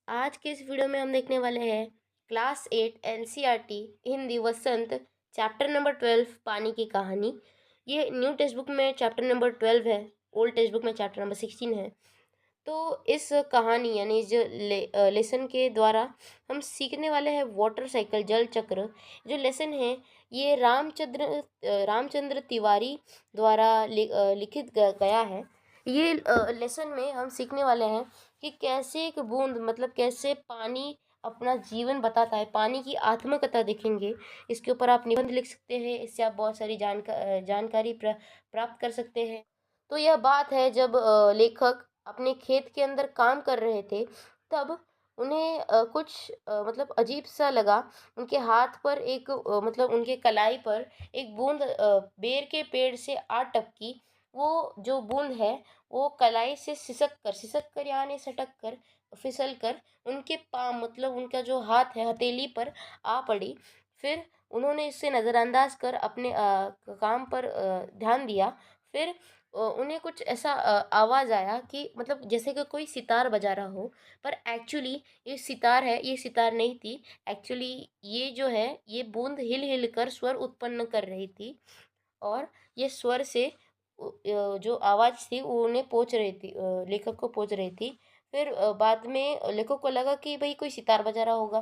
आज के इस वीडियो में हम देखने वाले हैं क्लास 8 एनसीईआरटी हिंदी वसंत चैप्टर नंबर 12 पानी की कहानी। ये न्यू टेक्स्ट बुक में चैप्टर नंबर 12 है, ओल्ड टेक्स्ट बुक में चैप्टर नंबर 16 है। तो इस कहानी यानी इस जो लेसन के द्वारा हम सीखने वाले हैं वाटर साइकिल जल चक्र। जो लेसन है ये रामचंद्र तिवारी द्वारा लिखित गया है। ये लेसन में हम सीखने वाले हैं कि कैसे एक बूंद मतलब कैसे पानी अपना जीवन बताता है, पानी की आत्मकथा देखेंगे। इसके ऊपर आप निबंध लिख सकते हैं, इससे आप बहुत सारी जानकारी प्राप्त कर सकते हैं। तो यह बात है जब लेखक अपने खेत के अंदर काम कर रहे थे, तब उन्हें कुछ मतलब अजीब सा लगा। उनके हाथ पर एक मतलब उनके कलाई पर एक बूंद बेर के पेड़ से आ टपकी। वो जो बूंद है वो कलाई से सिसक कर यानी सटक कर फिसल कर उनके पाँव मतलब उनका जो हाथ है हथेली पर आ पड़ी। फिर उन्होंने इसे नज़रअंदाज कर अपने काम पर ध्यान दिया। फिर उन्हें कुछ ऐसा आवाज़ आया कि मतलब जैसे कि कोई सितार बजा रहा हो, पर एक्चुअली ये सितार है, ये सितार नहीं थी। एक्चुअली ये जो है ये बूंद हिल हिल कर स्वर उत्पन्न कर रही थी, और ये स्वर से जो आवाज़ थी वो उन्हें पहुँच रही थी, लेखक को पहुँच रही थी। फिर बाद में लेखक को लगा कि भाई कोई सितार बजा रहा होगा।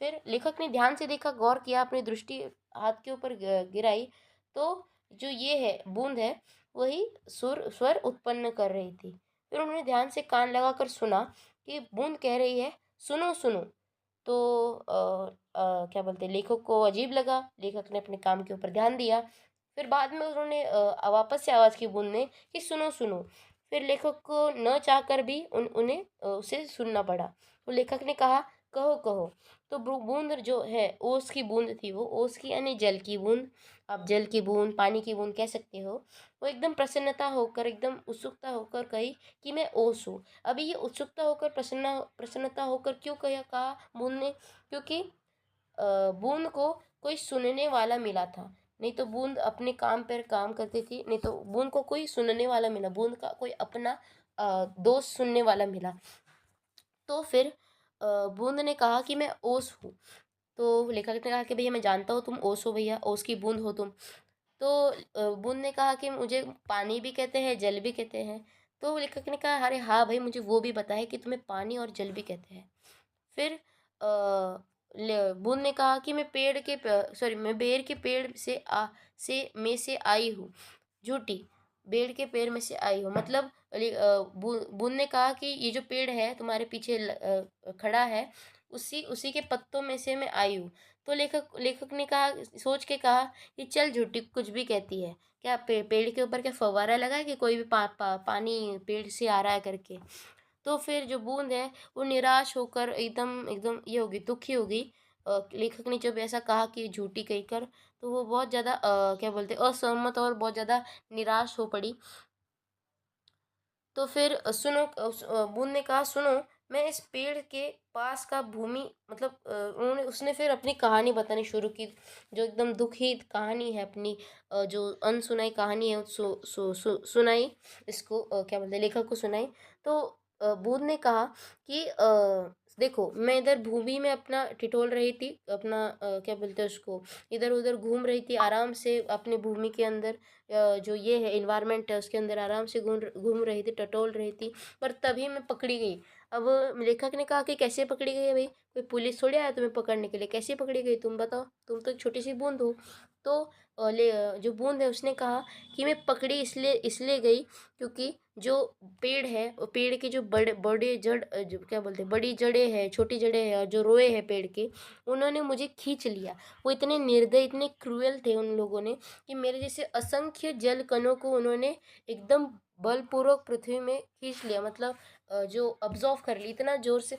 फिर लेखक ने ध्यान से देखा, गौर किया, अपनी दृष्टि हाथ के ऊपर गिराई, तो जो ये है बूंद है वही स्वर उत्पन्न कर रही थी। फिर उन्होंने ध्यान से कान लगाकर सुना कि बूंद कह रही है, सुनो सुनो। तो क्या बोलते हैं, लेखक को अजीब लगा। लेखक ने अपने काम के ऊपर ध्यान दिया। फिर बाद में उन्होंने वापस से आवाज़ की बूंद ने कि सुनो सुनो। फिर लेखक को न चाहकर भी उन्हें उसे सुनना पड़ा। तो लेखक ने कहा, कहो कहो। तो बूंद जो है ओस की बूंद थी, वो ओस की यानी जल की बूंद, आप जल की बूंद पानी की बूंद कह सकते हो। वो एकदम प्रसन्नता होकर, एकदम उत्सुकता होकर कही कि मैं ओस हूँ। अभी ये उत्सुकता होकर प्रसन्नता होकर क्यों कहा बूंद ने? क्योंकि बूंद को कोई सुनने वाला मिला था। नहीं तो बूंद अपने काम पर काम करती थी, नहीं तो बूंद को कोई सुनने वाला मिला, बूंद का कोई अपना दोस्त सुनने वाला मिला। तो फिर बूंद ने कहा कि मैं ओस हूँ। तो लेखक ने कहा कि भैया मैं जानता हूँ तुम ओस हो, भैया ओस की बूंद हो तुम। तो बूंद ने कहा कि मुझे पानी भी कहते हैं, जल भी कहते हैं। तो लेखक ने कहा, अरे हाँ भाई, मुझे वो भी पता है कि तुम्हें पानी और जल भी कहते हैं। फिर बूंद ने कहा कि मैं मैं बेर के पेड़ से आई हूँ। झूठी, बेर के पेड़ में से आई हूँ मतलब बूंद ने कहा कि ये जो पेड़ है तुम्हारे पीछे खड़ा है, उसी उसी के पत्तों में से मैं आई हूँ। तो लेखक लेखक ने कहा, सोच के कहा कि चल झूठी, कुछ भी कहती है क्या? पेड़ के ऊपर क्या फव्वारा लगा है कि कोई भी पानी पेड़ से आ रहा है करके? तो फिर जो बूंद है वो निराश होकर एकदम एकदम ये होगी, दुखी होगी। लेखक ने जब ऐसा कहा कि झूठी कहकर, तो वो बहुत ज़्यादा क्या बोलते हैं, असहमत और बहुत ज़्यादा निराश हो पड़ी। तो फिर बूंद ने कहा, सुनो, मैं इस पेड़ के पास का भूमि मतलब उन्होंने उसने फिर अपनी कहानी बतानी शुरू की, जो एकदम दुखी कहानी है अपनी, जो अनसुनाई कहानी है सुनाई, इसको क्या बोलते हैं, लेखक को सुनाई। तो बूंद ने कहा कि देखो, मैं इधर भूमि में अपना ठिठोल रही थी, अपना क्या बोलते हैं उसको, इधर उधर घूम रही थी आराम से अपने भूमि के अंदर, जो ये है इन्वायरमेंट है उसके अंदर आराम से घूम रही थी, टटोल रही थी। पर तभी मैं पकड़ी गई। अब लेखक ने कहा कि कैसे पकड़ी गई है भाई, कोई पुलिस थोड़ी आया तुम्हें पकड़ने के लिए, कैसे पकड़ी गई तुम बताओ, तुम तो एक छोटी सी बूंद हो। तो जो बूंद है उसने कहा कि मैं पकड़ी इसलिए इसलिए गई क्योंकि जो पेड़ है, वो पेड़ के जो बड़े बड़े जड़ जो क्या बोलते हैं, बड़ी जड़ें हैं, छोटी जड़ें हैं, और जो रोए हैं पेड़ के, उन्होंने मुझे खींच लिया। वो इतने निर्दयी, इतने क्रूएल थे उन लोगों ने कि मेरे जैसे असंख्य जल कणों को उन्होंने एकदम बलपूर्वक पृथ्वी में खींच लिया, मतलब जो अब्जॉर्व कर लिया इतना जोर से,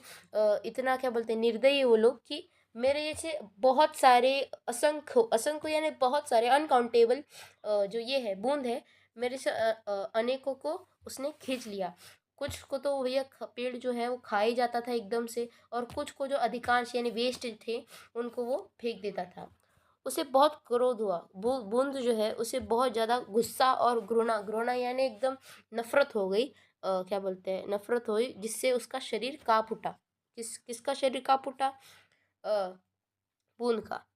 इतना क्या बोलते हैं, निर्दयी है वो लोग कि मेरे जैसे बहुत सारे असंख्य असंख्य यानी बहुत सारे अनकाउंटेबल जो ये है बूंद है, मेरे से अनेकों को उसने खींच लिया। कुछ को तो भैया पेड़ जो है वो खा ही जाता था एकदम से, और कुछ को जो अधिकांश यानी वेस्ट थे उनको वो फेंक देता था। उसे बहुत क्रोध हुआ। बूंद जो है उसे बहुत ज़्यादा गुस्सा और घृणा घृणा यानी एकदम नफरत हो गई, क्या बोलते हैं, नफरत हुई, जिससे उसका शरीर काँप उठा। किसका शरीर काँप उठा? बूंद का।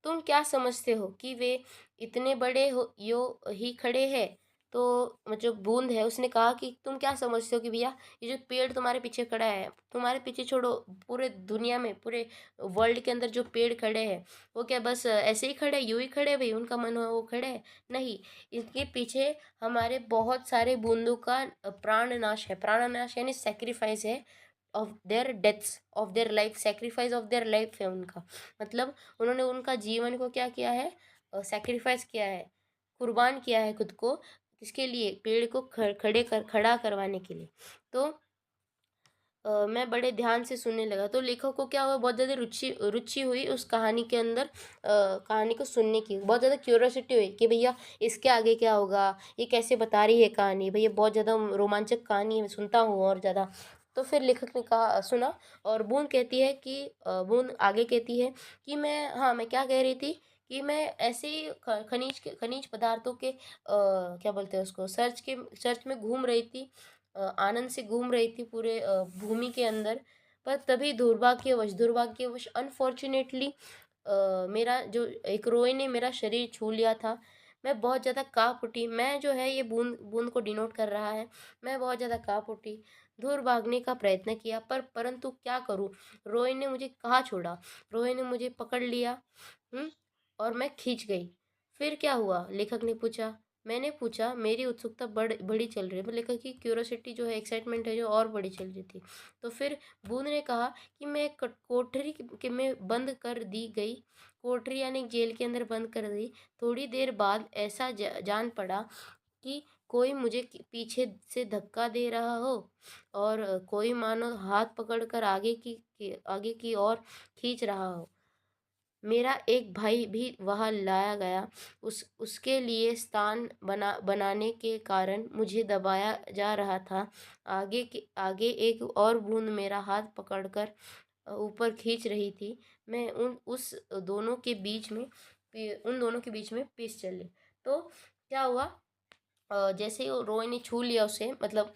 तुम क्या समझते हो कि वे इतने बड़े हो यो ही खड़े हैं? तो जो बूंद है उसने कहा कि तुम क्या समझते हो कि भैया ये जो पेड़ तुम्हारे पीछे खड़ा है, तुम्हारे पीछे छोड़ो, पूरे दुनिया में, पूरे वर्ल्ड के अंदर जो पेड़ खड़े हैं वो क्या बस ऐसे ही खड़े, यूं ही खड़े भाई, उनका मन हो वो खड़े हैं? नहीं, इनके पीछे हमारे बहुत सारे बूंदों का प्राण नाश है। प्राण नाश यानी सेक्रीफाइस है, of their deaths, of their life, sacrifice of their life है उनका। मतलब उन्होंने उनका जीवन को क्या किया है, सेक्रीफाइस किया है, कुर्बान किया है खुद को, किसके लिए? पेड़ को खड़ा करवाने के लिए। तो मैं बड़े ध्यान से सुनने लगा, तो लेखक को क्या हुआ, बहुत ज़्यादा रुचि रुचि हुई उस कहानी के अंदर, कहानी को सुनने की बहुत ज़्यादा क्यूरियोसिटी हुई कि भैया इसके आगे क्या होगा, ये कैसे बता रही है कहानी, भैया बहुत ज़्यादा रोमांचक कहानी है, मैं सुनता हूँ और ज़्यादा। तो फिर लेखक ने कहा, सुना। और बूंद कहती है कि बूंद आगे कहती है कि मैं क्या कह रही थी कि मैं ऐसे ही खनिज पदार्थों के क्या बोलते हैं उसको, सर्च में घूम रही थी, आनंद से घूम रही थी पूरे भूमि के अंदर। पर तभी दुर्भाग्यवश अनफॉर्चुनेटली मेरा जो एक रोए ने मेरा शरीर छू लिया था। मैं बहुत ज़्यादा काँप उठी। मैं जो है ये बूंद बूंद को डिनोट कर रहा है। मैं बहुत ज़्यादा काँप उठी, दूर भागने का प्रयत्न किया, परंतु क्या करूँ? रोए ने मुझे कहाँ छोड़ा। रोए ने मुझे पकड़ लिया, और मैं खींच गई। फिर क्या हुआ? लेखक ने पूछा। मैंने पूछा, मेरी उत्सुकता बड़ी चल रही है, पर लेखक की क्यूरोसिटी जो है, एक्साइटमेंट है जो, और बड़ी चल रही थी। तो फिर बूंद ने कहा कि मैं कोठरी के में बंद कर दी गई, कोठरी यानी जेल के अंदर बंद कर दी। थोड़ी देर बाद ऐसा जान पड़ा कि कोई मुझे पीछे से धक्का दे रहा हो, और कोई मानो हाथ पकड़कर आगे की ओर खींच रहा हो। मेरा एक भाई भी वहाँ लाया गया। उसके लिए स्थान बनाने के कारण मुझे दबाया जा रहा था। आगे एक और बूंद मेरा हाथ पकड़कर ऊपर खींच रही थी। मैं उन दोनों के बीच में पिस चली। तो क्या हुआ, जैसे ही वो रोए ने छू लिया उसे, मतलब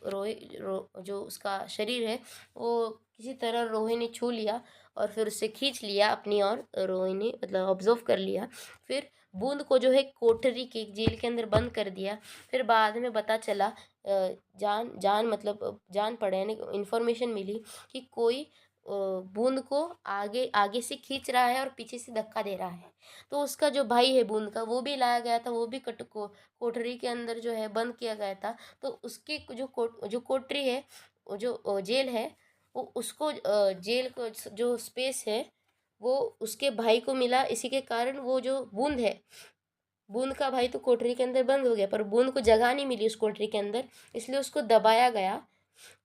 जो उसका शरीर है वो किसी तरह रोए ने छू लिया, और फिर उसे खींच लिया अपनी ओर, रोए ने मतलब ऑब्जर्व कर लिया। फिर बूंद को जो है कोठरी के जेल के अंदर बंद कर दिया। फिर बाद में पता चला, जान पड़ा, यानी इन्फॉर्मेशन मिली कि कोई बूंद को आगे आगे से खींच रहा है और पीछे से धक्का दे रहा है। तो उसका जो भाई है बूंद का, वो भी लाया गया था, वो भी कोठरी के अंदर जो है बंद किया गया था। तो उसकी जो कोठरी है, वो जो जेल है, वो उसको जेल को जो स्पेस है वो उसके भाई को मिला। इसी के कारण वो जो बूंद है, बूंद का भाई तो कोठरी के अंदर बंद हो गया, पर बूंद को जगह नहीं मिली उस कोठरी के अंदर, इसलिए उसको दबाया गया।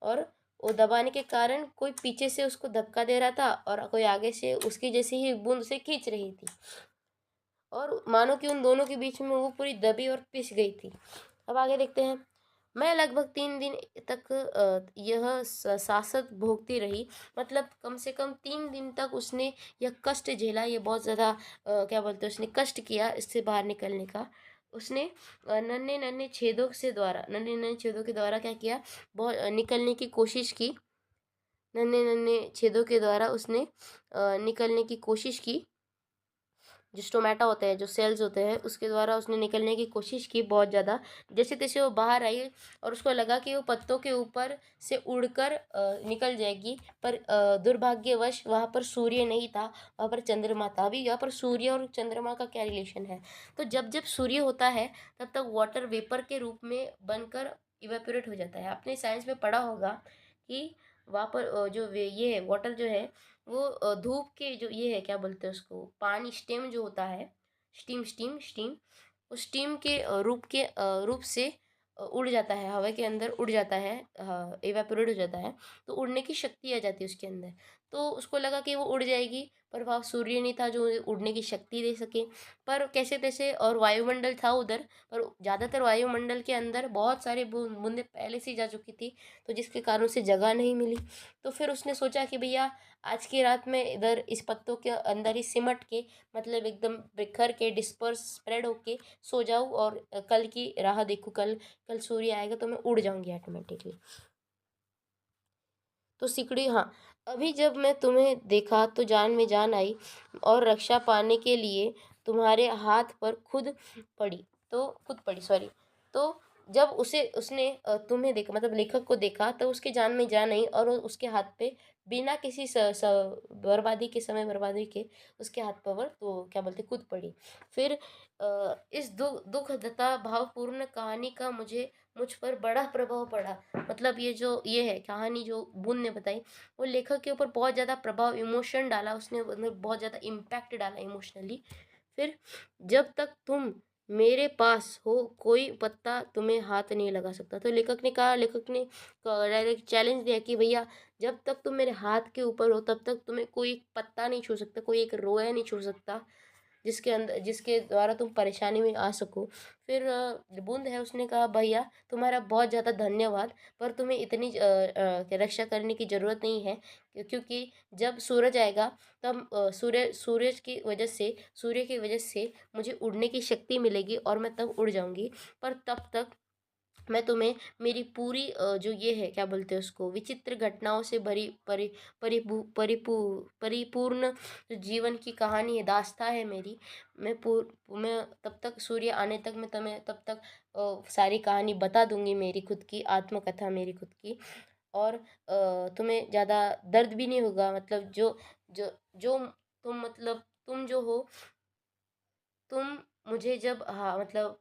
और वो दबाने के कारण कोई पीछे से उसको धक्का दे रहा था, और कोई आगे से उसकी जैसे ही बूंद उसे खींच रही थी, और मानो कि उन दोनों के बीच में वो पूरी दबी और पिस गई थी। अब आगे देखते हैं। मैं लगभग 3 दिन तक यह सासत भोगती रही। मतलब कम से कम 3 दिन तक उसने यह कष्ट झेला। ये बहुत ज़्यादा क्या बोलते हैं, उसने कष्ट किया इससे बाहर निकलने का। उसने नन्हे नन्हे छेदों के द्वारा क्या किया, बहुत निकलने की कोशिश की। नन्हे नन्हे छेदों के द्वारा उसने निकलने की कोशिश की। जो स्टोमेटा होते हैं, जो सेल्स होते हैं, उसके द्वारा उसने निकलने की कोशिश की बहुत ज़्यादा। जैसे तैसे वो बाहर आई, और उसको लगा कि वो पत्तों के ऊपर से उड़कर निकल जाएगी, पर दुर्भाग्यवश वहाँ पर सूर्य नहीं था, वहाँ पर चंद्रमा था। अभी यहाँ पर सूर्य और चंद्रमा का क्या रिलेशन है? तो जब जब सूर्य होता है तब तक वाटर वेपर के रूप में बनकर इवेपोरेट हो जाता है। आपने साइंस में पढ़ा होगा कि वहाँ पर ये है वाटर जो है, वो धूप के जो ये है क्या बोलते हैं उसको, पानी स्टेम जो होता है, स्टीम उस स्टीम के रूप से उड़ जाता है, हवा के अंदर उड़ जाता है, इवेपोरेट हो जाता है। तो उड़ने की शक्ति आ जाती है उसके अंदर। तो उसको लगा कि वो उड़ जाएगी, पर वहाँ सूर्य नहीं था जो उड़ने की शक्ति दे सके। पर कैसे तैसे, और वायुमंडल था उधर, पर ज़्यादातर वायुमंडल के अंदर बहुत सारे बूंदें पहले से ही जा चुकी थी, तो जिसके कारण उसे जगह नहीं मिली। तो फिर उसने सोचा कि भैया आज की रात में इधर इस पत्तों के अंदर ही सिमट के, मतलब एकदम बिखर के, डिस्पर्स, स्प्रेड होके सो जाऊँ, और कल की राह देखूँ। कल कल सूर्य आएगा तो मैं उड़ जाऊंगी ऑटोमेटिकली। तो सिकड़ी, हाँ, अभी जब मैं तुम्हें देखा तो जान में जान आई और रक्षा पाने के लिए तुम्हारे हाथ पर खुद पड़ी सॉरी। तो जब उसने तुम्हें देखा मतलब लेखक को देखा तो उसके जान में जान आई और उसके हाथ पे बिना किसी बर्बादी के उसके हाथ पर तो क्या बोलते खुद पड़ी। फिर इस दुखदता भावपूर्ण कहानी का मुझ पर बड़ा प्रभाव पड़ा। मतलब ये है कहानी जो बून ने बताई, वो लेखक के ऊपर बहुत ज़्यादा प्रभाव इमोशन डाला उसने, मतलब बहुत ज़्यादा इम्पैक्ट डाला इमोशनली। फिर जब तक तुम मेरे पास हो कोई पत्ता तुम्हें हाथ नहीं लगा सकता। तो लेखक ने डायरेक्ट चैलेंज दिया कि भैया जब तक तुम मेरे हाथ के ऊपर हो तब तक तुम्हें कोई एक पत्ता नहीं छू सकता, कोई एक रोया नहीं छू सकता जिसके द्वारा तुम परेशानी में आ सको। फिर बूंद है उसने कहा भैया तुम्हारा बहुत ज़्यादा धन्यवाद, पर तुम्हें इतनी रक्षा करने की ज़रूरत नहीं है, क्योंकि जब सूरज आएगा तब सूर्य की वजह से मुझे उड़ने की शक्ति मिलेगी और मैं तब उड़ जाऊंगी। पर तब तक मैं तुम्हें मेरी पूरी जो ये है क्या बोलते हैं उसको विचित्र घटनाओं से भरी परि परिपू परिपू परिपूर्ण जो जीवन की कहानी है दास्तां है मेरी, मैं तब तक सूर्य आने तक मैं तुम्हें तब तक सारी कहानी बता दूंगी, मेरी खुद की आत्मकथा मेरी खुद की। और तुम्हें ज़्यादा दर्द भी नहीं होगा। मतलब जो जो जो तुम मतलब तुम जो हो तुम मुझे जब हाँ मतलब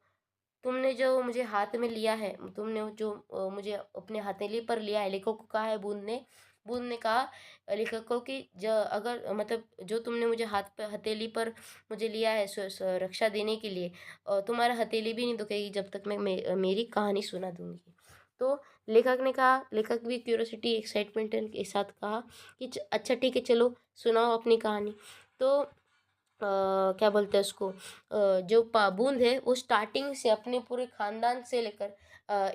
तुमने जो मुझे हाथ में लिया है, तुमने जो मुझे अपने हथेली पर लिया है, लेखक को कहा है बूंद ने कहा लेखक को कि जो अगर मतलब जो तुमने मुझे हाथ पर हथेली पर मुझे लिया है रक्षा देने के लिए, तुम्हारा हथेली भी नहीं दुखेगी जब तक मेरी कहानी सुना दूंगी। तो लेखक भी क्यूरोसिटी एक्साइटमेंट के साथ कहा कि अच्छा ठीक है चलो सुनाओ अपनी कहानी। तो क्या बोलते हैं उसको जो बूंद है वो स्टार्टिंग से अपने पूरे खानदान से लेकर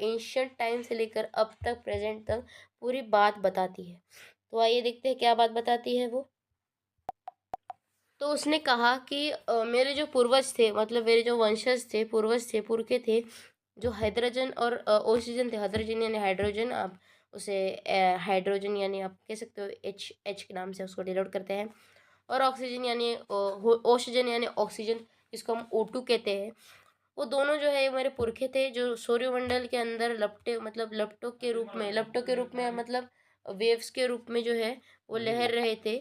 एंशियंट टाइम से लेकर अब तक प्रेजेंट तक पूरी बात बताती है। तो आइए देखते हैं क्या बात बताती है वो। तो उसने कहा कि मेरे जो पूर्वज थे मतलब मेरे जो वंशज थे पूर्वज थे पुरखे थे, जो हाइड्रोजन और ऑक्सीजन थे। हाइड्रोजन यानी हाइड्रोजन, आप उसे हाइड्रोजन यानी आप कह सकते हो एच एच के नाम से उसको डिनोट करते हैं। और ऑक्सीजन यानी ऑक्सीजन यानी ऑक्सीजन जिसको हम O2 कहते हैं। वो दोनों जो है मेरे पुरखे थे जो सूर्यमंडल के अंदर लपटों के रूप में मतलब वेव्स के रूप में जो है वो लहर रहे थे।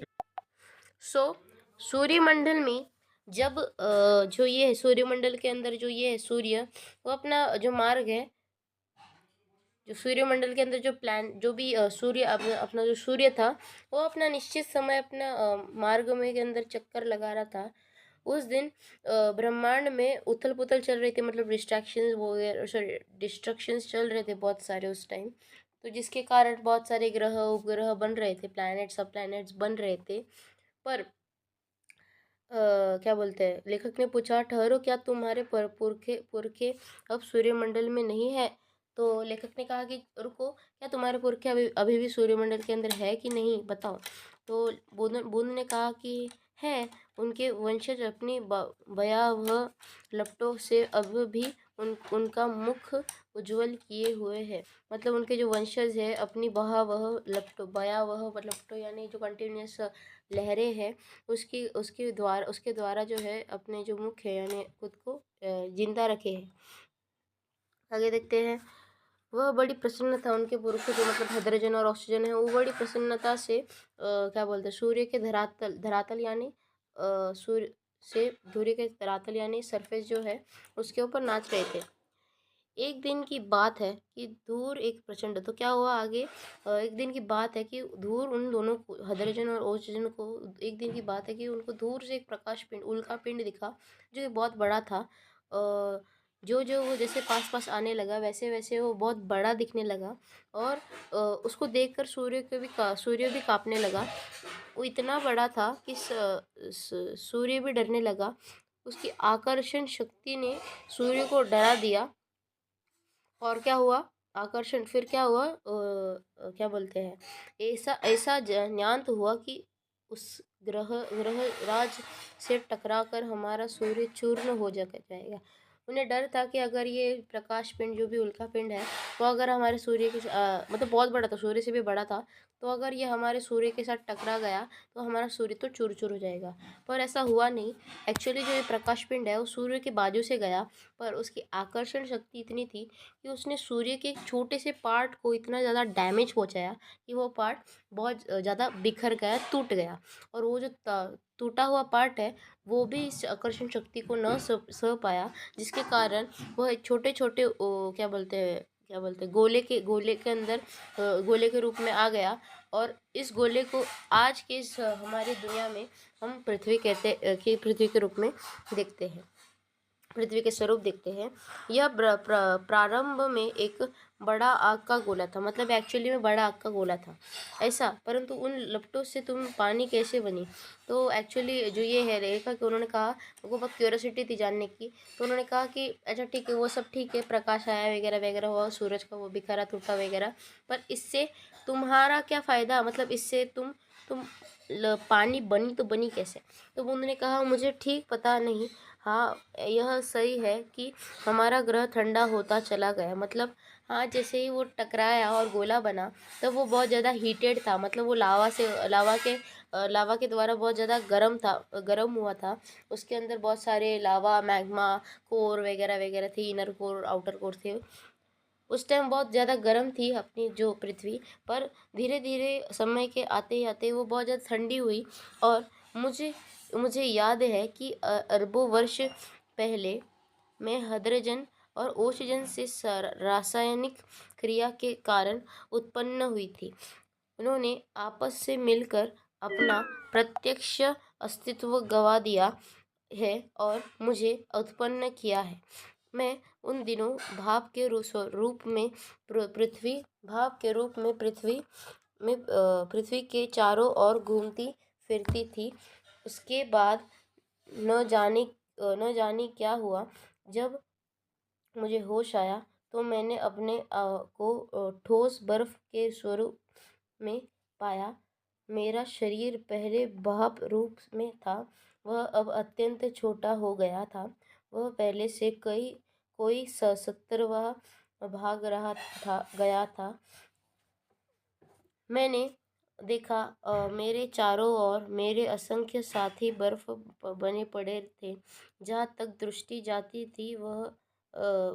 सो सूर्यमंडल में जब जो ये है सूर्यमंडल के अंदर जो ये है सूर्य, वो अपना जो मार्ग है, जो सूर्यमंडल के अंदर जो प्लान जो भी अपना जो सूर्य था, वो अपना निश्चित समय अपना मार्ग में के अंदर चक्कर लगा रहा था। उस दिन ब्रह्मांड में उथल पुथल चल रही थी, मतलब डिस्ट्रक्शंस चल रहे थे बहुत सारे उस टाइम। तो जिसके कारण बहुत सारे ग्रह उपग्रह बन रहे थे, प्लैनेट्स सब प्लैनेट्स बन रहे थे। पर क्या बोलते हैं लेखक ने पूछा ठहरो क्या तुम्हारे पुरखे पुरखे अब सूर्यमंडल में नहीं है। तो लेखक ने कहा कि रुको क्या तुम्हारे पुरखे अभी अभी भी सूर्यमंडल के अंदर है कि नहीं बताओ। तो बूंद ने कहा कि है, उनके वंशज अपनी भयावह लपटों से अब भी उनका मुख उज्जवल किए हुए हैं। मतलब उनके जो वंशज है अपनी भयावह लपटों यानी जो कंटिन्यूस लहरें हैं उसके द्वारा जो है अपने जो मुख है यानी खुद को जिंदा रखे हैं। आगे देखते हैं। वह बड़ी प्रसन्न था उनके पुरखों जो मतलब हाइड्रोजन और ऑक्सीजन है, वो बड़ी प्रसन्नता से क्या बोलते हैं सूर्य के धरातल धरातल यानी सूर्य से सूर्य के धरातल यानी सरफेस जो है उसके ऊपर नाच रहे थे। एक दिन की बात है कि दूर एक प्रचंड, तो क्या हुआ आगे, एक दिन की बात है कि दूर उन दोनों को हाइड्रोजन और ऑक्सीजन को एक दिन की बात है कि उनको दूर से एक प्रकाश पिंड उल्का पिंड दिखा जो कि बहुत बड़ा था। जो जो वो जैसे पास पास आने लगा वैसे वैसे वो बहुत बड़ा दिखने लगा। और उसको देखकर सूर्य भी कांपने लगा। वो इतना बड़ा था कि सूर्य भी डरने लगा। उसकी आकर्षण शक्ति ने सूर्य को डरा दिया। और क्या हुआ आकर्षण फिर क्या हुआ क्या बोलते हैं ऐसा ऐसा ज्ञात हुआ कि उस ग्रह ग्रह राज से टकराकर हमारा सूर्य चूर्ण हो जाएगा। उन्हें डर था कि अगर ये प्रकाश पिंड जो भी उल्का पिंड है वो अगर हमारे सूर्य के मतलब बहुत बड़ा था, सूर्य से भी बड़ा था, तो अगर ये हमारे सूर्य के साथ टकरा गया तो हमारा सूर्य तो चूर चूर हो जाएगा। पर ऐसा हुआ नहीं। एक्चुअली जो ये प्रकाश पिंड है वो सूर्य के बाजू से गया, पर उसकी आकर्षण शक्ति इतनी थी कि उसने सूर्य के एक छोटे से पार्ट को इतना ज़्यादा डैमेज पहुंचाया कि वो पार्ट बहुत ज़्यादा बिखर गया, टूट गया। और वो जो टूटा हुआ पार्ट है वो भी इस आकर्षण शक्ति को न सह पाया, जिसके कारण वह छोटे छोटे क्या बोलते हैं गोले के अंदर गोले के रूप में आ गया। और इस गोले को आज के इस हमारी दुनिया में हम पृथ्वी कि पृथ्वी के रूप में देखते हैं, पृथ्वी के स्वरूप देखते हैं। यह प्रारंभ में एक बड़ा आग का गोला था, मतलब एक्चुअली में बड़ा आग का गोला था ऐसा। परंतु उन लपटों से तुम पानी कैसे बनी? तो एक्चुअली जो ये है रेखा कि उन्होंने कहा, उनको बहुत क्यूरियोसिटी थी जानने की, तो उन्होंने कहा कि अच्छा ठीक है, वो सब ठीक है, प्रकाश आया वगैरह वगैरह हुआ, सूरज का वो बिखरा टूटा वगैरह, पर इससे तुम्हारा क्या फ़ायदा? मतलब इससे तुम पानी बनी तो बनी कैसे? तो उन्होंने कहा मुझे ठीक पता नहीं। हाँ, यह सही है कि हमारा ग्रह ठंडा होता चला गया। मतलब हाँ, जैसे ही वो टकराया और गोला बना तब वो बहुत ज़्यादा हीटेड था, मतलब वो लावा के द्वारा बहुत ज़्यादा गर्म हुआ था। उसके अंदर बहुत सारे लावा, मैग्मा, कोर वगैरह वगैरह थी, इनर कोर आउटर कोर थे। उस टाइम बहुत ज़्यादा गर्म थी अपनी जो पृथ्वी, पर धीरे धीरे समय के आते ही आते वो बहुत ज़्यादा ठंडी हुई। और मुझे मुझे याद है कि अरबों वर्ष पहले में हाइड्रोजन और ऑक्सीजन से रासायनिक क्रिया के कारण उत्पन्न हुई थी। उन्होंने आपस से मिलकर अपना प्रत्यक्ष अस्तित्व गवा दिया है और मुझे उत्पन्न किया है। मैं उन दिनों रूप में पृथ्वी भाप के रूप में पृथ्वी के चारों ओर घूमती फिरती थी। उसके बाद न जाने क्या हुआ। जब मुझे होश आया तो मैंने अपने को ठोस बर्फ के स्वरूप में पाया। मेरा शरीर पहले भाप रूप में था, वह अब अत्यंत छोटा हो गया था। वह पहले से कोई 70वां भाग गया था। मैंने देखा मेरे चारों ओर मेरे असंख्य साथी बर्फ बने पड़े थे। जहाँ तक दृष्टि जाती थी वह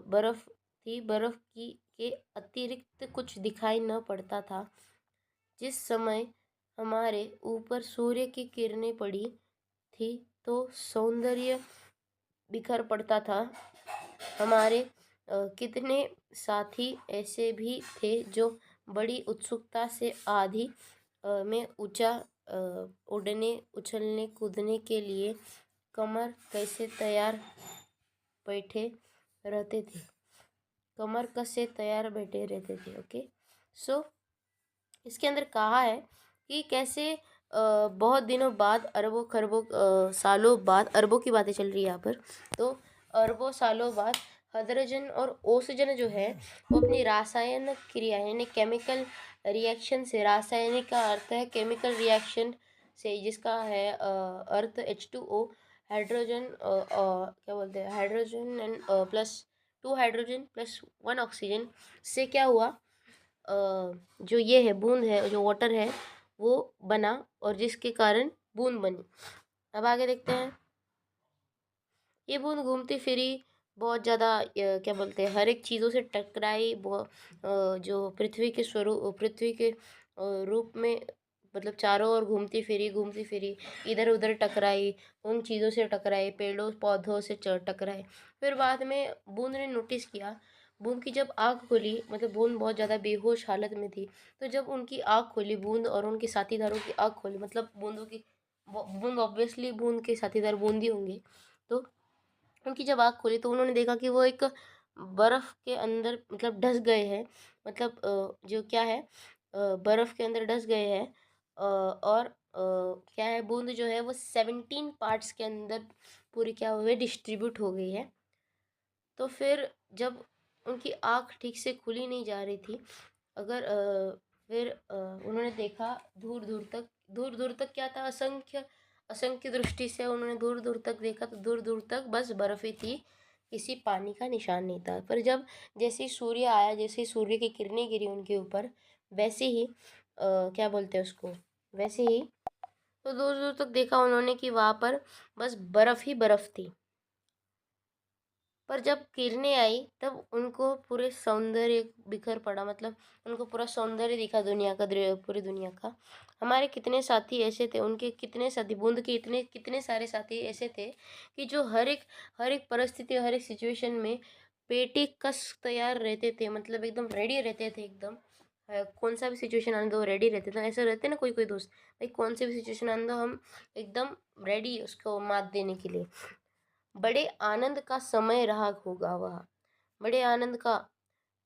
बर्फ थी। बर्फ की के अतिरिक्त कुछ दिखाई न पड़ता था। जिस समय हमारे ऊपर सूर्य की किरणें पड़ी थी तो सौंदर्य बिखर पड़ता था। हमारे कितने साथी ऐसे भी थे जो बड़ी उत्सुकता से आधी में ऊंचा उड़ने उछलने कूदने के लिए कमर कैसे तैयार बैठे रहते थे कमर कसे तैयार बैठे रहते थे। ओके, सो इसके अंदर कहा है कि कैसे बहुत दिनों बाद, अरबों खरबों सालों बाद, अरबों की बातें चल रही है यहाँ पर, तो अरबों सालों बाद हाइड्रोजन और ऑक्सीजन जो है वो अपनी रासायनिक क्रिया यानी केमिकल रिएक्शन से, रासायनिक का अर्थ है केमिकल रिएक्शन से, जिसका है अर्थ H2O, हाइड्रोजन क्या बोलते हैं, hydrogen and plus 2 hydrogen plus 1 oxygen से क्या हुआ, जो ये है बूंद है, जो वाटर है वो बना, और जिसके कारण बूंद बनी। अब आगे देखते हैं। ये बूंद घूमती फिरी बहुत ज़्यादा क्या बोलते हैं, हर एक चीज़ों से टकराई, जो पृथ्वी के रूप में, मतलब चारों ओर घूमती फिरी, इधर उधर टकराई, उन चीज़ों से टकराई, पेड़ों पौधों से टकराई। फिर बाद में बूंद ने नोटिस किया। बूंद की जब आँख खुली, मतलब बूंद बहुत ज़्यादा बेहोश हालत में थी, तो जब उनकी आँख खोली, बूंद और उनके साथीदारों की आँख खोली, मतलब बूंद ऑब्वियसली बूंद के साथीदार बूंदी होंगे, तो उनकी जब आँख खुली तो उन्होंने देखा कि वो एक बर्फ़ के अंदर, मतलब ढस गए हैं, मतलब जो क्या है, बर्फ़ के अंदर ढस गए हैं। और क्या है, बूंद जो है वो 17 पार्ट्स के अंदर पूरी क्या हुई है, डिस्ट्रीब्यूट हो गई है। तो फिर जब उनकी आँख ठीक से खुली नहीं जा रही थी, अगर फिर उन्होंने देखा दूर दूर तक क्या था, असंख्य असंख्य दृष्टि से उन्होंने दूर दूर तक देखा, तो दूर दूर तक बस बर्फ़ ही थी। किसी पानी का निशान नहीं था। पर जब जैसे ही सूर्य आया, जैसे ही सूर्य की किरणें गिरी उनके ऊपर, वैसे ही क्या बोलते हैं उसको, वैसे ही तो दूर दूर तक देखा उन्होंने कि वहाँ पर बस बर्फ ही बर्फ थी। पर जब किरणें आई तब उनको पूरे सौंदर्य बिखर पड़ा, मतलब उनको पूरा सौंदर्य दिखा दुनिया का, पूरी दुनिया का। हमारे कितने साथी ऐसे थे, उनके कितने साथी, बूंद के इतने कितने सारे साथी ऐसे थे कि जो हर एक परिस्थिति, हर एक सिचुएशन में पेटी कस तैयार रहते थे, मतलब एकदम रेडी रहते थे एकदम। कौन सा भी सिचुएशन आने दो रेडी रहते थे। ऐसे रहते ना कोई कोई दोस्त, भाई कौन से भी सिचुएशन आने दो हम एकदम रेडी उसको मात देने के लिए। बड़े आनंद का समय रहा होगा वह, बड़े आनंद का,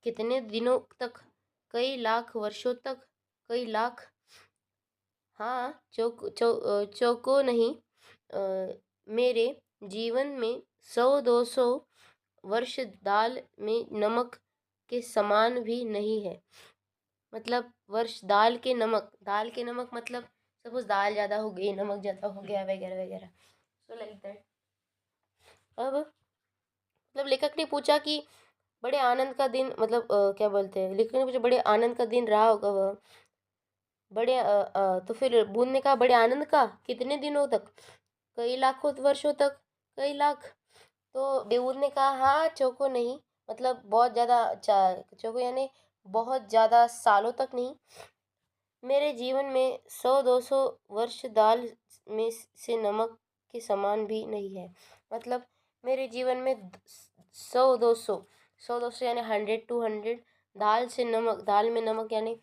कितने दिनों तक, कई लाख वर्षों तक, कई लाख, हाँ चौको नहीं, मेरे जीवन में 100-200 वर्ष दाल में नमक के समान भी नहीं है। मतलब वर्ष दाल के नमक, दाल के नमक मतलब सपोज दाल ज़्यादा हो गई, नमक ज़्यादा हो गया वगैरह वगैरह, सो लाइक दैट। अब मतलब लेखक ने पूछा कि बड़े आनंद का दिन, मतलब क्या बोलते हैं, लेखक ने पूछा बड़े आनंद का दिन रहा होगा वह, तो फिर बूंद ने कहा बड़े आनंद का कितने दिनों तक, कई लाखों वर्षों तक, कई लाख। तो बेबूद ने कहा हाँ चौको नहीं, मतलब बहुत ज़्यादा, चौको यानी बहुत ज़्यादा सालों तक नहीं, मेरे जीवन में 100-200 वर्ष दाल में से नमक के समान भी नहीं है। मतलब मेरे जीवन में 100-200 यानी 100-200 दाल से नमक, दाल में नमक यानी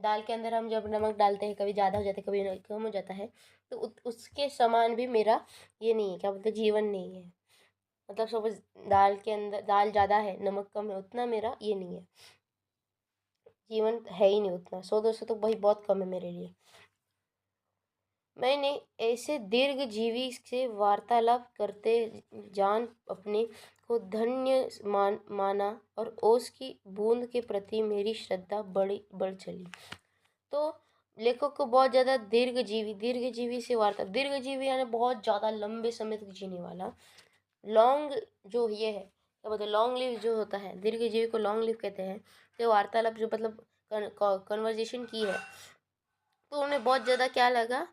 दाल के अंदर हम जब नमक डालते हैं कभी ज़्यादा हो जाता है कभी कम हो जाता है, तो उसके समान भी मेरा ये नहीं है, क्या बोलते हैं, जीवन नहीं है। मतलब सपोज दाल के अंदर दाल ज़्यादा है नमक कम है, उतना मेरा ये नहीं है, जीवन है ही नहीं उतना। 100-200 तो भाई बहुत कम है मेरे लिए। मैंने ऐसे दीर्घजीवी से वार्तालाप करते जान अपने को धन्य माना और ओस की बूंद के प्रति मेरी श्रद्धा बढ़ चली। तो लेखक को बहुत ज़्यादा दीर्घजीवी से वार्ता, दीर्घजीवी यानी बहुत ज़्यादा लंबे समय तक जीने वाला। लॉन्ग जो ये है क्या बोलते हैं, लॉन्ग लिव जो होता है, दीर्घजीवी को लॉन्ग लिव कहते हैं। तो वार्तालाप जो मतलब कन्वर्जेशन की है, तो उन्हें बहुत ज़्यादा क्या लगा,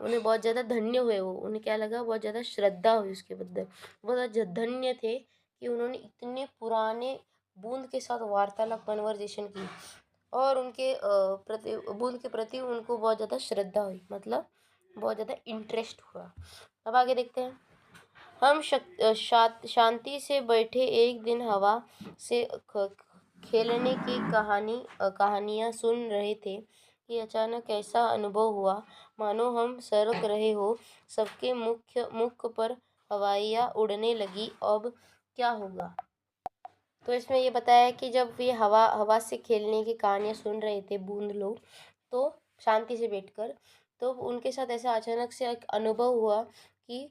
उन्हें बहुत ज़्यादा धन्य हुए वो, उन्हें क्या लगा, बहुत ज़्यादा श्रद्धा हुई उसके बदले, बहुत धन्य थे कि उन्होंने इतने पुराने बूंद के साथ वार्तालाप कन्वर्जेशन की, और उनके प्रति, बूंद के प्रति उनको बहुत ज़्यादा श्रद्धा हुई, मतलब बहुत ज़्यादा इंटरेस्ट हुआ। अब आगे देखते हैं। हम शांति से बैठे एक दिन हवा से खेलने की कहानियाँ सुन रहे थे कि अचानक ऐसा अनुभव हुआ मानो हम सरक रहे हो, सबके मुख पर हवाइयाँ उड़ने लगी। अब क्या होगा। तो इसमें ये बताया कि जब ये हवा हवा से खेलने की कहानियाँ सुन रहे थे बूंद लोग, तो शांति से बैठकर, तो उनके साथ ऐसा अचानक से एक अनुभव हुआ कि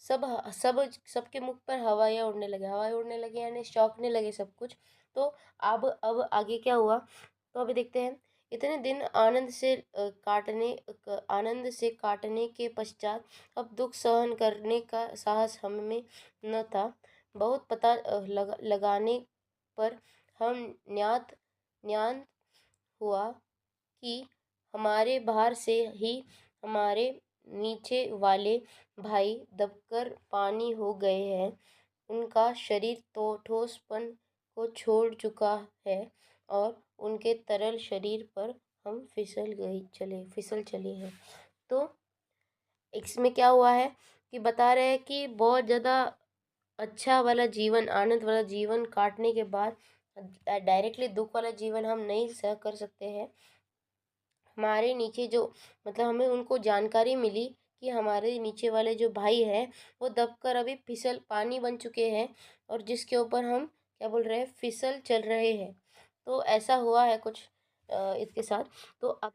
सब सब सबके मुख पर हवाइयाँ उड़ने लगे, हवाएं उड़ने लगे यानी चौंकने लगे सब कुछ। तो अब आगे क्या हुआ, तो अभी देखते हैं। इतने दिन आनंद से काटने के पश्चात अब दुख सहन करने का साहस हम में न था। बहुत पता लगाने पर हम ज्ञात हुआ कि हमारे बाहर से ही हमारे नीचे वाले भाई दबकर पानी हो गए हैं। उनका शरीर तो ठोसपन को छोड़ चुका है और उनके तरल शरीर पर हम फिसल चले हैं। तो इसमें क्या हुआ है कि बता रहे हैं कि बहुत ज़्यादा अच्छा वाला जीवन, आनंद वाला जीवन काटने के बाद डायरेक्टली दुख वाला जीवन हम नहीं सह कर सकते हैं। हमारे नीचे जो, मतलब हमें उनको जानकारी मिली कि हमारे नीचे वाले जो भाई हैं वो दबकर अभी फिसल पानी बन चुके हैं, और जिसके ऊपर हम क्या बोल रहे हैं, फिसल चल रहे हैं। तो ऐसा हुआ है कुछ इसके साथ। तो अब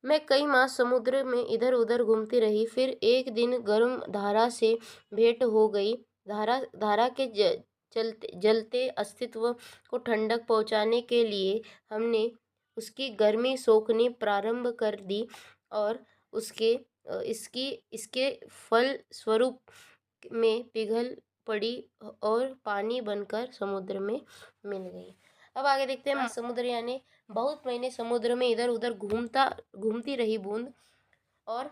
मैं कई माह समुद्र में इधर उधर घूमती रही, फिर एक दिन गर्म धारा से भेंट हो गई। धारा के चलते जलते अस्तित्व को ठंडक पहुंचाने के लिए हमने उसकी गर्मी सोखनी प्रारंभ कर दी, और उसके इसके फल स्वरूप में पड़ी और पानी बनकर समुद्र में मिल गई। अब आगे देखते हैं समुद्र यानी बहुत महीने समुद्र में इधर उधर घूमती रही बूंद, और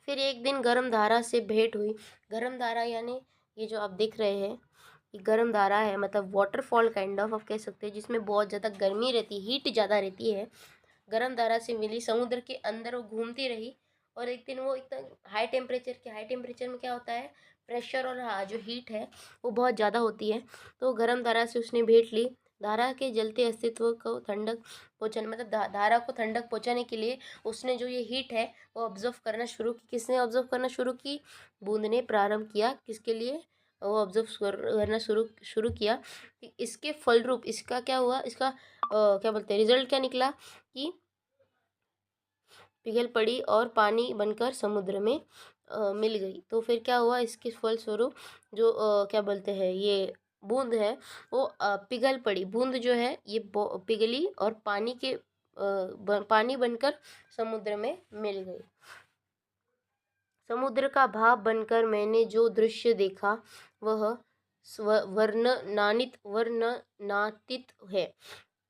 फिर एक दिन गर्म धारा से भेंट हुई। गर्म धारा यानी ये जो आप देख रहे हैं ये गर्म धारा है, मतलब वाटरफॉल काइंड ऑफ आप कह सकते हैं, जिसमें बहुत ज़्यादा गर्मी रहती है, हीट ज़्यादा रहती है। गर्म धारा से मिली, समुद्र के अंदर वो घूमती रही, और एक दिन वो एकदम हाई टेम्परेचर में क्या होता है, प्रेशर और जो हीट है वो बहुत ज़्यादा होती है। तो गर्म धारा से उसने भेंट ली। धारा के जलते अस्तित्व को ठंडक पहुँचाने, मतलब धारा को ठंडक पहुँचाने के लिए उसने जो ये हीट है वो ऑब्जर्व करना शुरू की। किसने ऑब्जर्व करना शुरू की? बूंद ने प्रारंभ किया। किसके लिए? वो ऑब्जर्व करना शुरू किया। इसके फलरूप इसका क्या हुआ, इसका क्या बोलते हैं, रिजल्ट क्या निकला कि पिघल पड़ी और पानी बनकर समुद्र में मिल गई। तो फिर क्या हुआ, इसके फलस्वरूप जो क्या बोलते हैं, ये बूंद है वो पिघल पड़ी। बूंद जो है ये पिघली और पानी बनकर समुद्र में मिल गई। समुद्र का भाप बनकर मैंने जो दृश्य देखा वह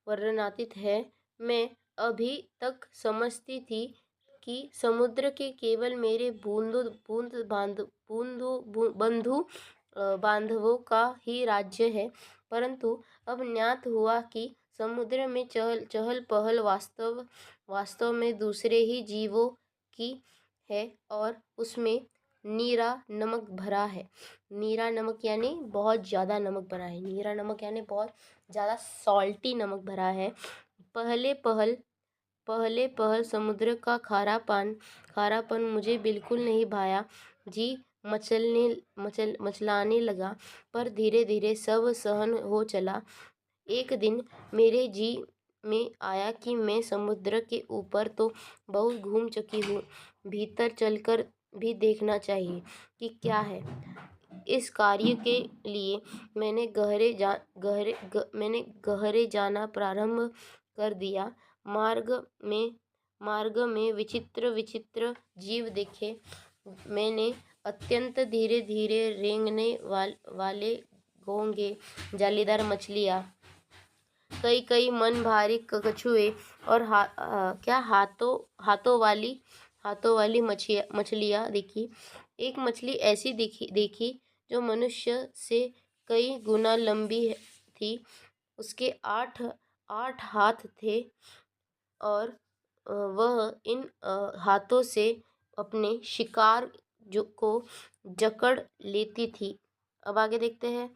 वर्णनातीत है। मैं अभी तक समझती थी कि समुद्र के केवल मेरे बंधु बांधवों का ही राज्य है, परंतु अब ज्ञात हुआ कि समुद्र में चहल पहल वास्तव में दूसरे ही जीवों की है, और उसमें नीरा नमक भरा है। नीरा नमक यानी बहुत ज़्यादा नमक भरा है। नीरा नमक यानी बहुत ज़्यादा सॉल्टी नमक भरा है। पहले पहल समुद्र का खारापन मुझे बिल्कुल नहीं भाया। जी मचलाने लगा, पर धीरे धीरे सब सहन हो चला। एक दिन मेरे जी में आया कि मैं समुद्र के ऊपर तो बहुत घूम चुकी हूँ, भीतर चलकर भी देखना चाहिए कि क्या है। इस कार्य के लिए मैंने गहरे जाना प्रारंभ कर दिया। मार्ग में विचित्र जीव देखे मैंने। अत्यंत धीरे धीरे रेंगने वाले घोंघे, जालीदार मछलियाँ, कई मन भारी कछुए और हाथों वाली मछलियाँ देखी। एक मछली ऐसी देखी जो मनुष्य से कई गुना लंबी थी। उसके आठ हाथ थे, और वह इन हाथों से अपने शिकार को जकड़ लेती थी। अब आगे देखते हैं।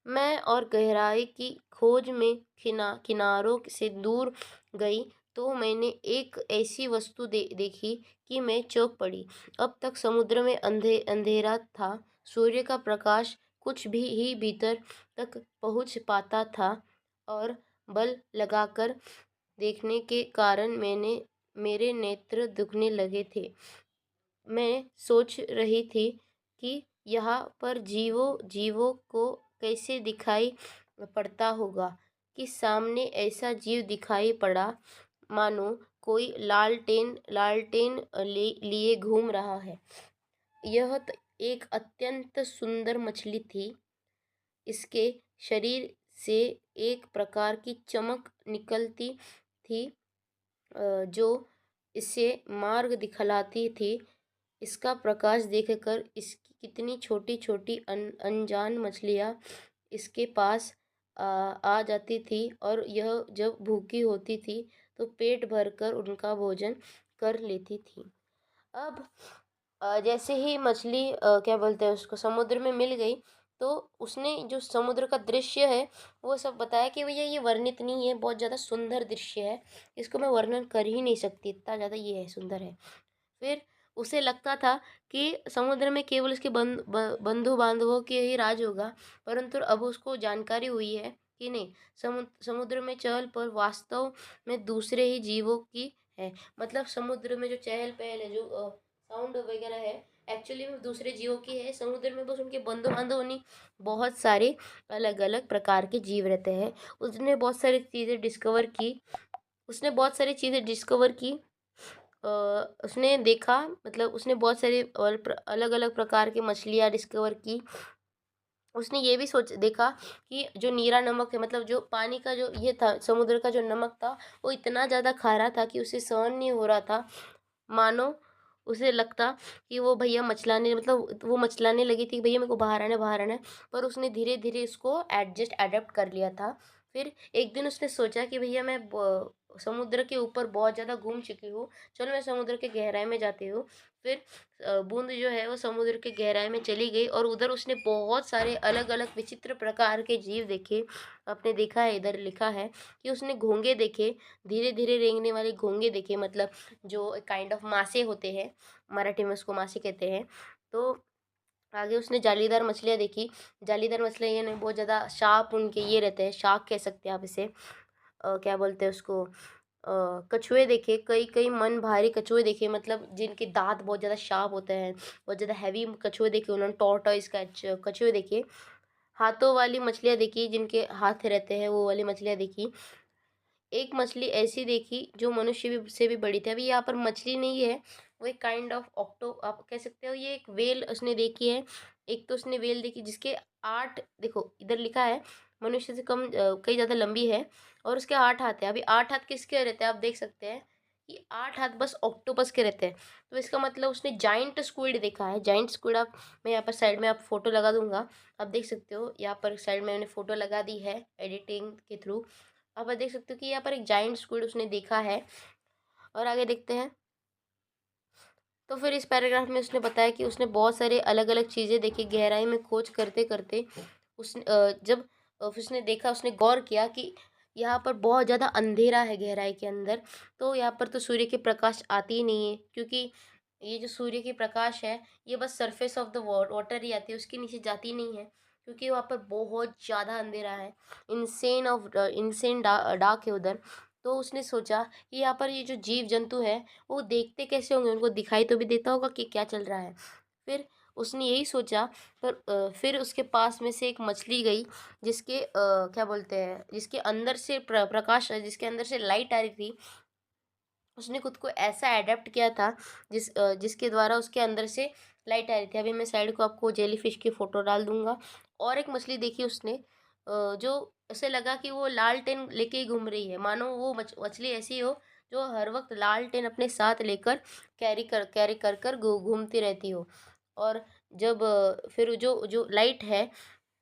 मैं और गहराई की खोज में किनारों से दूर गई तो मैंने एक ऐसी वस्तु देखी कि मैं चौंक पड़ी। अब तक समुद्र में अंधेरा था। सूर्य का प्रकाश कुछ भी ही भीतर तक पहुंच पाता था, और बल लगाकर देखने के कारण मेरे नेत्र दुखने लगे थे। मैं सोच रही थी कि यहाँ पर जीवों को कैसे दिखाई पड़ता होगा कि सामने ऐसा जीव दिखाई पड़ा मानो कोई लालटेन लिए घूम रहा है। यह एक अत्यंत सुंदर मछली थी। इसके शरीर से एक प्रकार की चमक निकलती थी जो इसे मार्ग दिखलाती थी। इसका प्रकाश देखकर इसकी कितनी छोटी छोटी अनजान मछलियाँ इसके पास आ जाती थी, और यह जब भूखी होती थी तो पेट भरकर उनका भोजन कर लेती थी। अब जैसे ही मछली क्या बोलते हैं उसको समुद्र में मिल गई, तो उसने जो समुद्र का दृश्य है वो सब बताया कि भैया ये वर्णित नहीं है, बहुत ज़्यादा सुंदर दृश्य है, इसको मैं वर्णन कर ही नहीं सकती, इतना ज़्यादा ये है सुंदर है। फिर उसे लगता था कि समुद्र में केवल उसके बंधु बांधवों के ही राज होगा, परंतु अब उसको जानकारी हुई है कि नहीं, समुद्र में चहल पहल वास्तव में दूसरे ही जीवों की है। मतलब समुद्र में जो चहल पहल है, जो साउंड वगैरह है, एक्चुअली में दूसरे जीवों की है। समुद्र में बस उनके बंधु बांधव नहीं, बहुत सारे अलग अलग प्रकार के जीव रहते हैं। उसने बहुत सारी चीज़ें डिस्कवर की। उसने देखा, मतलब उसने बहुत सारे अलग अलग प्रकार की मछलियाँ डिस्कवर की। उसने ये भी सोच देखा कि जो नीरा नमक है, मतलब जो पानी का जो ये था, समुद्र का जो नमक था, वो इतना ज़्यादा खारा था कि उसे सहन नहीं हो रहा था। मानो उसे लगता कि वो भैया मचलाने, मतलब वो मचलाने लगी थी, भैया मेरे को बाहर आना है, बाहर आना है। पर उसने धीरे धीरे इसको एडेप्ट कर लिया था। फिर एक दिन उसने सोचा कि भैया मैं समुद्र के ऊपर बहुत ज़्यादा घूम चुकी हूँ, चलो मैं समुद्र के गहराई में जाती हूँ। फिर बूंद जो है वो समुद्र के गहराई में चली गई, और उधर उसने बहुत सारे अलग अलग विचित्र प्रकार के जीव देखे। आपने देखा है, इधर लिखा है कि उसने घोंगे देखे, धीरे धीरे रेंगने वाले घोंगे देखे, मतलब जो काइंड ऑफ मासे होते हैं, मराठी में उसको मासे कहते हैं। तो आगे उसने जालीदार मछलियाँ देखी। जालीदार मछलियाँ यानी बहुत ज़्यादा शार्प उनके ये रहते हैं, शार्क कह सकते हैं आप इसे। क्या बोलते हैं उसको, कछुए देखे, कई कई मन भारी कछुए देखे, मतलब जिनके दांत बहुत ज़्यादा शार्प होते हैं, बहुत ज़्यादा हैवी कछुए देखे उन्होंने, टॉर्टॉइस कछुए देखे। हाथों वाली मछलियाँ देखी, जिनके हाथ रहते हैं वो वाली मछलियाँ देखी। एक मछली ऐसी देखी जो मनुष्य भी से भी बड़ी थी। अभी यहाँ पर मछली नहीं है, वो एक काइंड ऑफ ऑक्टो आप कह सकते हो, ये एक वेल उसने देखी है। एक तो उसने वेल देखी जिसके 8, देखो इधर लिखा है मनुष्य से कम कई ज़्यादा लंबी है, और उसके 8 हाथ है। अभी 8 हाथ किसके रहते हैं आप देख सकते हैं कि 8 हाथ बस ऑक्टोपस के रहते हैं। तो इसका मतलब उसने जाइंट स्क्विड देखा है। जाइंट स्क्विड आप, मैं यहाँ पर साइड में आप फोटो लगा दूंगा, आप देख सकते हो। यहाँ पर साइड में मैंने फोटो लगा दी है एडिटिंग के थ्रू। अब आप देख सकते हो कि यहाँ पर एक जाइंट स्क्विड उसने देखा है। और आगे देखते हैं। तो फिर इस पैराग्राफ में उसने बताया कि उसने बहुत सारे अलग अलग चीज़ें देखी, गहराई में खोज करते करते उसने जब उसने देखा, उसने गौर किया कि यहाँ पर बहुत ज़्यादा अंधेरा है गहराई के अंदर। तो यहाँ पर तो सूर्य की प्रकाश आती ही नहीं है, क्योंकि ये जो सूर्य की प्रकाश है ये बस सरफेस ऑफ द वाटर ही आती है, उसके नीचे जाती नहीं है, क्योंकि वहाँ पर बहुत ज़्यादा अंधेरा है। इंसेन डार्क है उधर। तो उसने सोचा कि यहाँ पर ये जो जीव जंतु है वो देखते कैसे होंगे, उनको दिखाई तो भी देता होगा कि क्या चल रहा है। फिर उसने यही सोचा। पर फिर उसके पास में से एक मछली गई, जिसके क्या बोलते हैं, जिसके अंदर से प्रकाश, जिसके अंदर से लाइट आ रही थी। उसने खुद को ऐसा एडेप्ट किया था जिसके द्वारा उसके अंदर से लाइट आ रही थी। अभी मैं साइड को आपको जेलीफिश की फ़ोटो डाल दूंगा। और एक मछली देखी उसने, जो उसे लगा कि वो लालटेन लेके ही घूम रही है, मानो वो मछली ऐसी हो जो हर वक्त लालटेन अपने साथ लेकर कैरी कर कर घूमती रहती हो। और जब फिर जो जो लाइट है,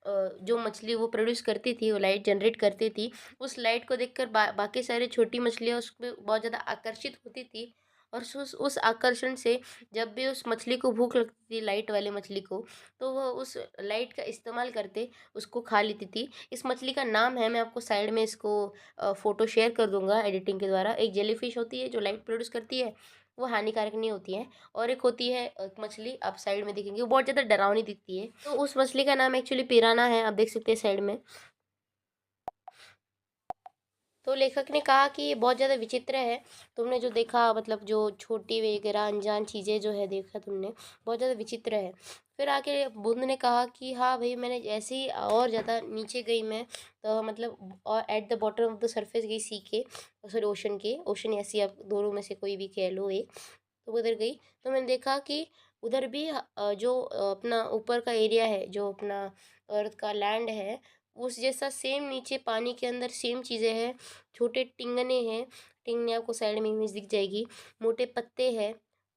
जो मछली वो प्रोड्यूस करती थी, वो लाइट जनरेट करती थी, उस लाइट को देखकर बाकी सारी छोटी मछलियाँ उसमें बहुत ज़्यादा आकर्षित होती थी। और उस आकर्षण से जब भी उस मछली को भूख लगती थी, लाइट वाले मछली को, तो वह उस लाइट का इस्तेमाल करते उसको खा लेती थी। इस मछली का नाम है, मैं आपको साइड में इसको फ़ोटो शेयर कर दूंगा एडिटिंग के द्वारा। एक जेलीफिश होती है जो लाइट प्रोड्यूस करती है, वो हानिकारक नहीं होती है। और एक होती है मछली, आप साइड में देखेंगे वो बहुत ज़्यादा डरावनी दिखती है, तो उस मछली का नाम एक्चुअली पिराना है, आप देख सकते हैं साइड में। तो लेखक ने कहा कि ये बहुत ज़्यादा विचित्र है, तुमने जो देखा, मतलब जो छोटी वगैरह अनजान चीज़ें जो है देखा तुमने, बहुत ज़्यादा विचित्र है। फिर आके बुंद ने कहा कि हाँ भाई, मैंने ऐसे ही और ज़्यादा नीचे गई मैं, तो मतलब और at the bottom of the surface गई, सी के सॉरी ओशन के, ओशन ऐसी आप दोनों में से कोई भी कह लो एक। तो उधर गई तो मैंने देखा कि उधर भी जो अपना ऊपर का एरिया है, जो अपना अर्थ का लैंड है, उस जैसा सेम नीचे पानी के अंदर सेम चीज़ें हैं। छोटे टिंगने हैं, टिंगने आपको साइड में इमेज दिख जाएगी। मोटे पत्ते हैं,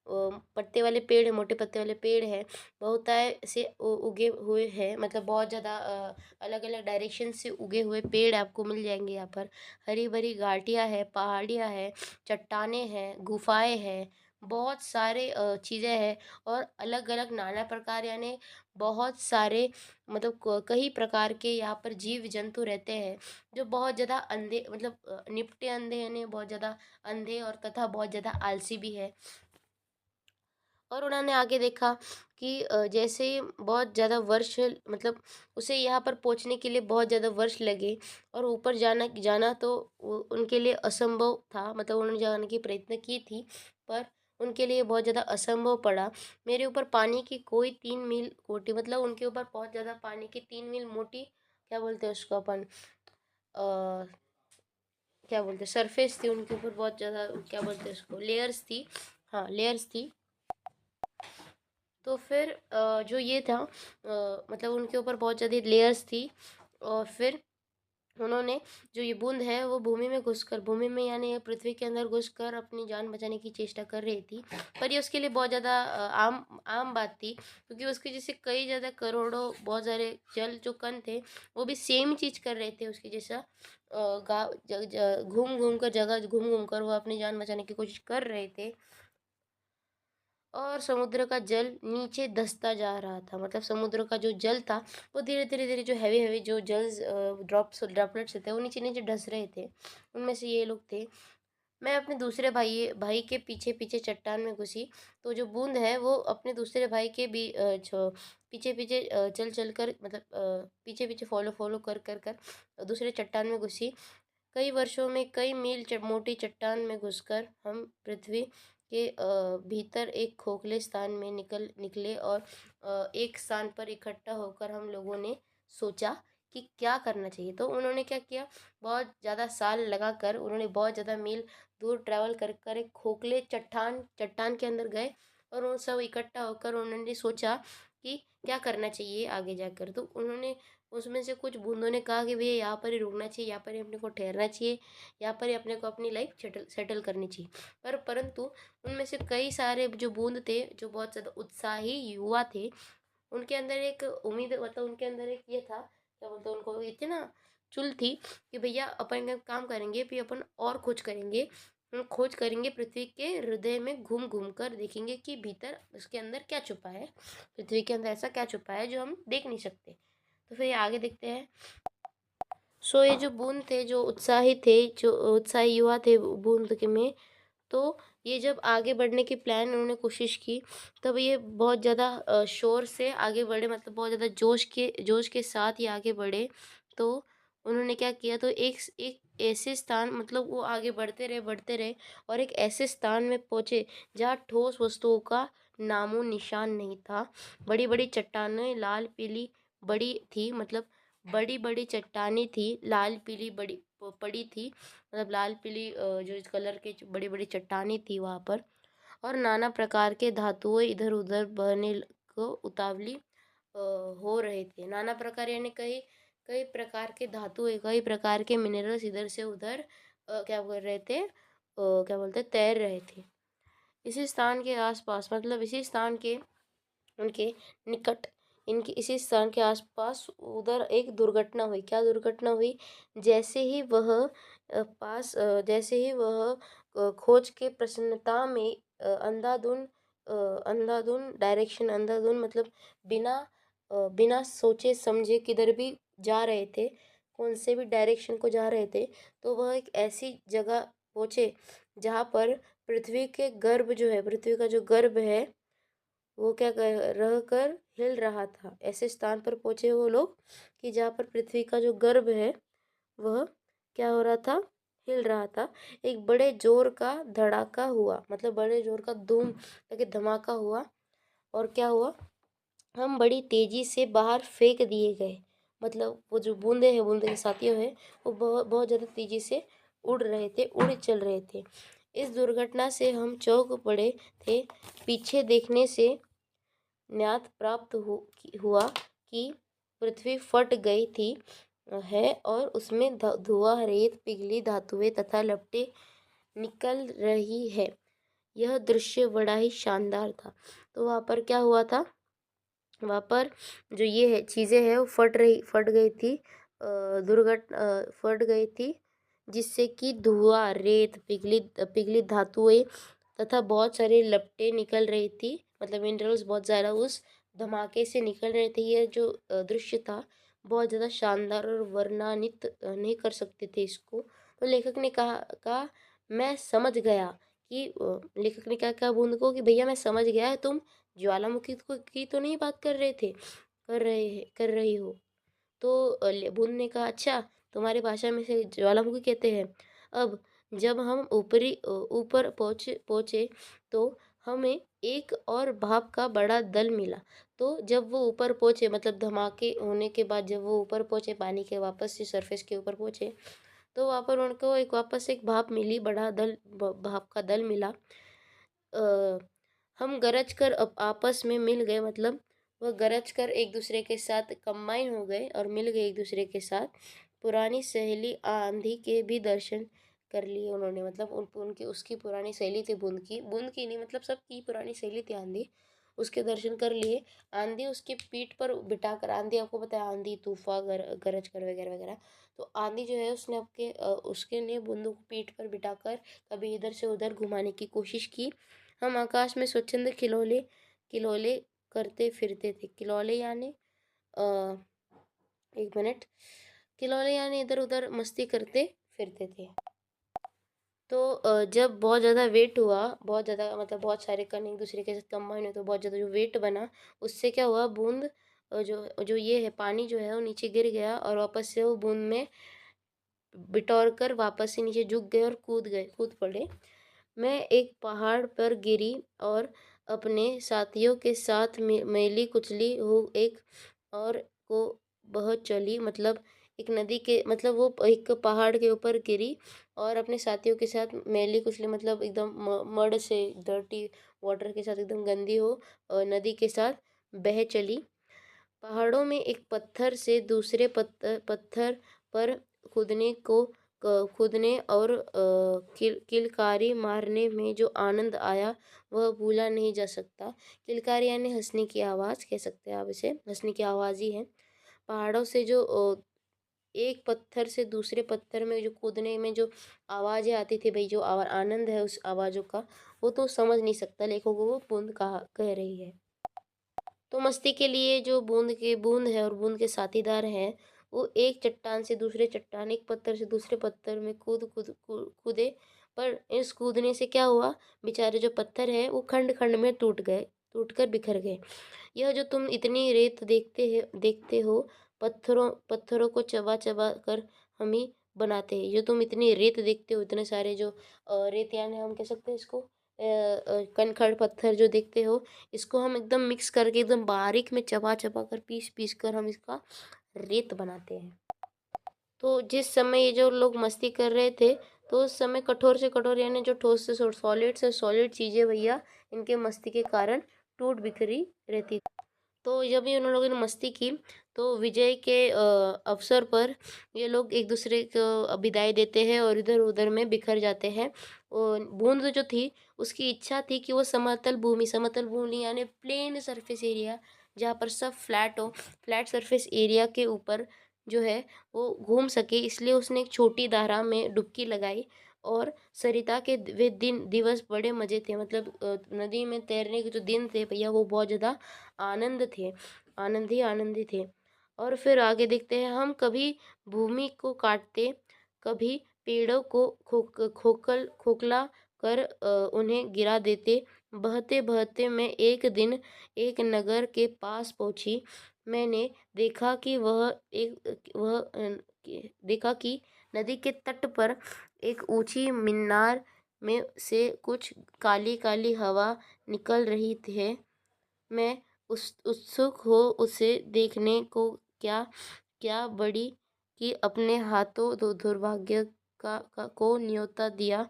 पत्ते वाले पेड़ है, मोटे पत्ते वाले पेड़ है, बहुतायत से उगे हुए हैं, मतलब बहुत ज़्यादा अलग अलग डायरेक्शन से उगे हुए पेड़ आपको मिल जाएंगे यहाँ पर। हरी भरी घाटियाँ है, पहाड़ियाँ है, चट्टाने हैं, गुफाएं हैं, बहुत सारे चीज़ें हैं। और अलग अलग नाना प्रकार, यानी बहुत सारे, मतलब कई प्रकार के यहाँ पर जीव जंतु रहते हैं, जो बहुत ज़्यादा अंधे, मतलब निपटे अंधे, यानी बहुत ज़्यादा अंधे और तथा बहुत ज़्यादा आलसी भी है। और उन्होंने आगे देखा कि जैसे बहुत ज़्यादा वर्ष, मतलब उसे यहाँ पर पहुँचने के लिए बहुत ज़्यादा वर्ष लगे, और ऊपर जाना जाना तो उनके लिए असंभव था, मतलब उन्होंने जाने की प्रयत्न की थी, पर उनके लिए बहुत ज़्यादा असंभव पड़ा। मेरे ऊपर पानी की कोई 3 मील कोटी, मतलब उनके ऊपर बहुत ज़्यादा पानी की 3 मील मोटी, क्या बोलते हैं उसको अपन, क्या बोलते हैं, सरफेस थी उनके ऊपर बहुत ज़्यादा, क्या बोलते हैं उसको, लेयर्स थी। हाँ, लेयर्स थी। तो फिर जो ये था मतलब उनके ऊपर बहुत ज़्यादा लेयर्स थी और फिर उन्होंने जो ये बूंद है वो भूमि में यानी ये पृथ्वी के अंदर घुसकर अपनी जान बचाने की चेष्टा कर रही थी। पर ये उसके लिए बहुत ज़्यादा आम आम बात थी, क्योंकि उसके जैसे कई ज़्यादा करोड़ों बहुत सारे जल जो कण थे वो भी सेम चीज़ कर रहे थे उसके जैसा। गाँव घूम घूम कर जगह घूम घूम कर वो अपनी जान बचाने की कोशिश कर रहे थे। और समुद्र का जल नीचे धंसता जा रहा था, मतलब समुद्र का जो जल था वो धीरे धीरे धीरे जो हैवी हैवी जो जल ड्रॉपलेट्स थे वो नीचे नीचे धंस रहे थे। उनमें से ये लोग थे। मैं अपने दूसरे भाई के पीछे पीछे चट्टान में घुसी, तो जो बूंद है वो अपने दूसरे भाई के भी जो पीछे पीछे चल चल कर मतलब पीछे पीछे फॉलो फॉलो कर कर कर दूसरे चट्टान में घुसी। कई वर्षों में कई मील मोटी चट्टान में घुसकर हम पृथ्वी के भीतर एक खोखले स्थान में निकले और एक स्थान पर इकट्ठा होकर हम लोगों ने सोचा कि क्या करना चाहिए। तो उन्होंने क्या किया, बहुत ज़्यादा साल लगाकर उन्होंने बहुत ज़्यादा मील दूर ट्रैवल कर कर एक खोखले चट्टान चट्टान के अंदर गए और उन सब इकट्ठा होकर उन्होंने सोचा कि क्या करना चाहिए आगे जाकर। तो उन्होंने उसमें से कुछ बूंदों ने कहा कि भैया यहाँ पर ही रुकना चाहिए, यहाँ पर ही अपने को ठहरना चाहिए, यहाँ पर ही अपने को अपनी लाइफ सेटल करनी चाहिए। परंतु उनमें से कई सारे जो बूंद थे जो बहुत ज़्यादा उत्साही युवा थे, उनके अंदर एक उम्मीद मतलब उनके अंदर एक ये था, क्या बोलते हैं उनको, ये थी ना चुल थी कि भैया अपन एक काम करेंगे, फिर अपन और खोज करेंगे। हम खोज करेंगे पृथ्वी के हृदय में घूम घूम कर देखेंगे कि भीतर उसके अंदर क्या छुपा है, पृथ्वी के अंदर ऐसा क्या छुपा है जो हम देख नहीं सकते। तो फिर आगे देखते हैं। सो ये जो बूंद थे जो उत्साही थे जो उत्साही युवा थे बूंद के में, तो ये जब आगे बढ़ने की प्लान उन्होंने कोशिश की, तब ये बहुत ज़्यादा शोर से आगे बढ़े, मतलब बहुत ज़्यादा जोश के साथ ही आगे बढ़े। तो उन्होंने क्या किया, तो एक ऐसे स्थान मतलब वो आगे बढ़ते रहे और एक ऐसे स्थान में पहुँचे जहाँ ठोस वस्तुओं का नामो निशान नहीं था। बड़ी बड़ी चट्टानें लाल पीली बड़ी थी, मतलब बड़ी बड़ी चट्टानें थी लाल पीली बड़ी पड़ी थी, मतलब लाल पीली जो इस कलर के बड़ी बड़ी चट्टानें थी वहाँ पर। और नाना प्रकार के धातुएं इधर उधर बहने को उतावली हो रहे थे। नाना प्रकार यानी कई कई प्रकार के धातुएं कई प्रकार के मिनरल्स इधर से उधर क्या कर रहे थे, क्या बोलते तैर रहे थे। इसी स्थान के आसपास मतलब इसी स्थान के उनके निकट इनके इसी स्थान के आसपास उधर एक दुर्घटना हुई। क्या दुर्घटना हुई, जैसे ही वह जैसे ही वह खोज के प्रसन्नता में अंधाधुन मतलब बिना बिना सोचे समझे किधर भी जा रहे थे, कौन से भी डायरेक्शन को जा रहे थे, तो वह एक ऐसी जगह पहुँचे जहाँ पर पृथ्वी का जो गर्भ है वो क्या कर रह कर हिल रहा था। ऐसे स्थान पर पहुंचे वो लोग कि जहाँ पर पृथ्वी का जो गर्भ है वह क्या हो रहा था, हिल रहा था। एक बड़े जोर का धड़ाका हुआ, मतलब बड़े जोर का धूम करके धमाका हुआ। और क्या हुआ, हम बड़ी तेजी से बाहर फेंक दिए गए, मतलब वो जो बूंदे के साथियों है वो बहुत बहुत ज़्यादा तेजी से उड़ चल रहे थे। इस दुर्घटना से हम चौंक पड़े थे। पीछे देखने से ज्ञात हुआ कि पृथ्वी फट गई थी है और उसमें धुआं रेत पिघली धातुएं तथा लपटें निकल रही है। यह दृश्य बड़ा ही शानदार था। तो वहाँ पर क्या हुआ था, वहाँ पर जो ये है चीज़ें हैं वो फट गई थी, फट गई थी, जिससे कि धुआं रेत पिघली पिघली धातुएं तथा बहुत सारी लपटें निकल रही थी, मतलब मिनरल्स बहुत ज़्यादा उस धमाके से निकल रहे थे। ये जो दृश्य था बहुत ज़्यादा शानदार और वर्णनित नहीं कर सकते थे इसको। तो लेखक ने कहा मैं समझ गया कि लेखक ने क्या कहा बूंद को कि भैया मैं समझ गया है, तुम ज्वालामुखी की तो नहीं बात कर रही हो। तो बूंद ने कहा अच्छा, तुम्हारी भाषा में से ज्वालामुखी कहते हैं। अब जब हम ऊपर पहुँचे तो हमें एक और भाप का बड़ा दल मिला। तो जब वो ऊपर पहुँचे, मतलब धमाके होने के बाद जब वो ऊपर पहुँचे पानी के वापस से सरफेस के ऊपर पहुँचे, तो वहाँ पर उनको वापस एक भाप मिली, बड़ा दल भाप का दल मिला। हम गरज कर आपस में मिल गए, मतलब वह गरज कर एक दूसरे के साथ कंबाइन हो गए और मिल गए एक दूसरे के साथ। पुरानी सहेली आंधी के भी दर्शन कर लिए उन्होंने, मतलब उनकी उसकी पुरानी सहेली थी बूंद की नहीं, मतलब सबकी पुरानी सहेली थी आंधी, उसके दर्शन कर लिए। आंधी उसके पीठ पर बिठाकर, आंधी आपको पता है आंधी तूफान गरज कर वगैरह वगैरह, तो आंधी जो है उसने उसके लिए बूंदों को पीठ पर बिठाकर कभी इधर से उधर घुमाने की कोशिश की। हम आकाश में स्वच्छंद खिलौले खिलौले करते फिरते थे। खिलौले यानी अ, एक मिनट, खिलौले यानी इधर उधर मस्ती करते फिरते थे। तो जब बहुत ज़्यादा वेट हुआ, बहुत ज़्यादा मतलब बहुत सारे कण एक दूसरे के साथ कंबाइन हुए, तो बहुत ज़्यादा जो वेट बना, उससे क्या हुआ, बूंद जो जो ये है पानी जो है वो नीचे गिर गया और वापस से वो बूंद में बिटोर कर वापस से नीचे झुक गए और कूद पड़े। मैं एक पहाड़ पर गिरी और अपने साथियों के साथ मैली कुचली हो एक और को बहुत चली, मतलब एक नदी के, मतलब वो एक पहाड़ के ऊपर गिरी और अपने साथियों के साथ मैली कुचली, मतलब एकदम मड से, डर्टी वाटर के साथ एकदम गंदी हो और नदी के साथ बह चली। पहाड़ों में एक पत्थर से दूसरे पत्थर पर कूदने को कूदने और किलकारी मारने में जो आनंद आया वह भूला नहीं जा सकता। किलकारी यानी हंसने की आवाज़ कह सकते हैं आप इसे, हंसने की आवाज़ ही है। पहाड़ों से जो एक पत्थर से दूसरे पत्थर में जो कूदने में जो आवाज़ें आती थी भाई, जो आनंद है उस आवाज़ों का, वो तो समझ नहीं सकता लेखक को, वो बूंद कह रही है। तो मस्ती के लिए जो बूंद है और बूंद के साथीदार हैं, वो एक चट्टान से दूसरे चट्टान, एक पत्थर से दूसरे पत्थर में कूदे। पर इस कूदने से क्या हुआ, बेचारे जो पत्थर है वो खंड खंड में टूट कर बिखर गए। यह जो तुम इतनी रेत देखते हो, पत्थरों पत्थरों को चबा चबा कर हम ही बनाते हैं। जो तुम इतनी रेत देखते हो, इतने सारे जो रेत यानी हम कह सकते हैं इसको कंकड़ पत्थर जो देखते हो, इसको हम एकदम मिक्स करके एकदम बारीक में चबा चबा कर पीस पीस कर हम इसका रेत बनाते हैं। तो जिस समय ये जो लोग मस्ती कर रहे थे, तो उस समय कठोर से कठोर यानी जो ठोस से सॉलिड से सॉलिड चीज़ें भैया इनके मस्ती के कारण टूट बिखरी रहती। तो जब भी उन लोगों ने मस्ती की, तो विजय के अवसर पर ये लोग एक दूसरे को विदाई देते हैं और इधर उधर में बिखर जाते हैं। और बूंद जो थी, उसकी इच्छा थी कि वो समतल भूमि यानी प्लेन सरफेस एरिया, जहाँ पर सब फ्लैट हो, फ्लैट सरफेस एरिया के ऊपर जो है वो घूम सके, इसलिए उसने एक छोटी धारा में डुबकी लगाई। और सरिता के वे दिवस बड़े मज़े थे, मतलब नदी में तैरने के जो दिन थे भैया, वो बहुत ज़्यादा आनंद ही थे। और फिर आगे देखते हैं, हम कभी भूमि को काटते, कभी पेड़ों को खोखला कर उन्हें गिरा देते। बहते बहते मैं एक दिन एक नगर के पास पहुंची। मैंने देखा कि देखा कि नदी के तट पर एक ऊंची मीनार में से कुछ काली काली हवा निकल रही है। मैं उत्सुक हो उसे देखने को, क्या क्या बड़ी कि अपने हाथों दुर्भाग्य को न्योता दिया।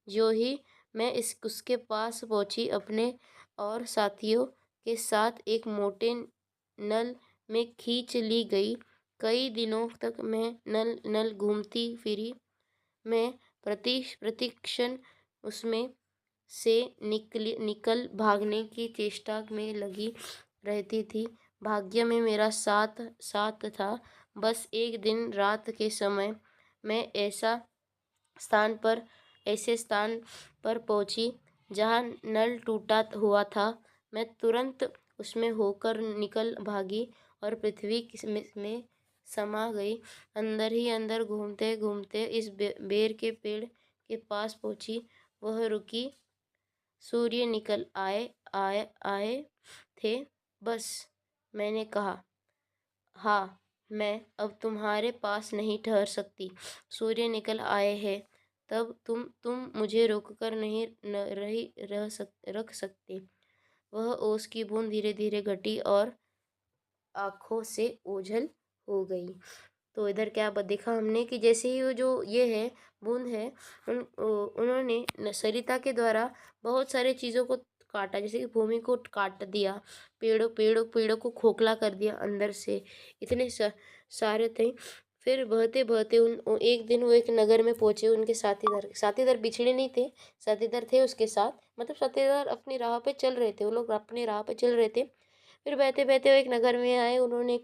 जो ही मैं इस उसके पास पहुंची, अपने और साथियों के साथ एक मोटे नल में खींच ली गई। कई दिनों तक मैं नल नल घूमती फिरी। मैं प्रतिक्षण उसमें से निकल भागने की चेष्टा में लगी रहती थी। भाग्य में मेरा साथ साथ था। बस एक दिन रात के समय मैं स्थान पर ऐसे स्थान पर पहुंची जहां नल टूटा हुआ था। मैं तुरंत उसमें होकर निकल भागी और पृथ्वी में समा गई। अंदर ही अंदर घूमते घूमते इस बेर के पेड़ के पास पहुंची। वह रुकी। सूर्य निकल आए आए आए थे। बस मैंने कहा, हाँ, मैं अब तुम्हारे पास नहीं ठहर सकती। सूर्य निकल आए हैं, तब तुम मुझे रोककर नहीं न रही रख सकते। वह ओस की बूंद धीरे धीरे घटी और आंखों से ओझल हो गई। तो इधर क्या देखा हमने कि जैसे ही वो जो ये है बूंद है, उन्होंने सरिता के द्वारा बहुत सारे चीज़ों को काटा, जैसे कि भूमि को काट दिया, पेड़ों को खोखला कर दिया अंदर से, इतने सारे थे। फिर बहते बहते एक दिन वो एक नगर में पहुंचे। उनके साथीदार बिछड़े नहीं थे, साथीदार थे उसके साथ, मतलब साथीदार अपनी राह पे चल रहे थे, वो लोग अपनी राह पे चल रहे थे। फिर बहते बहते वो एक नगर में आए। उन्होंने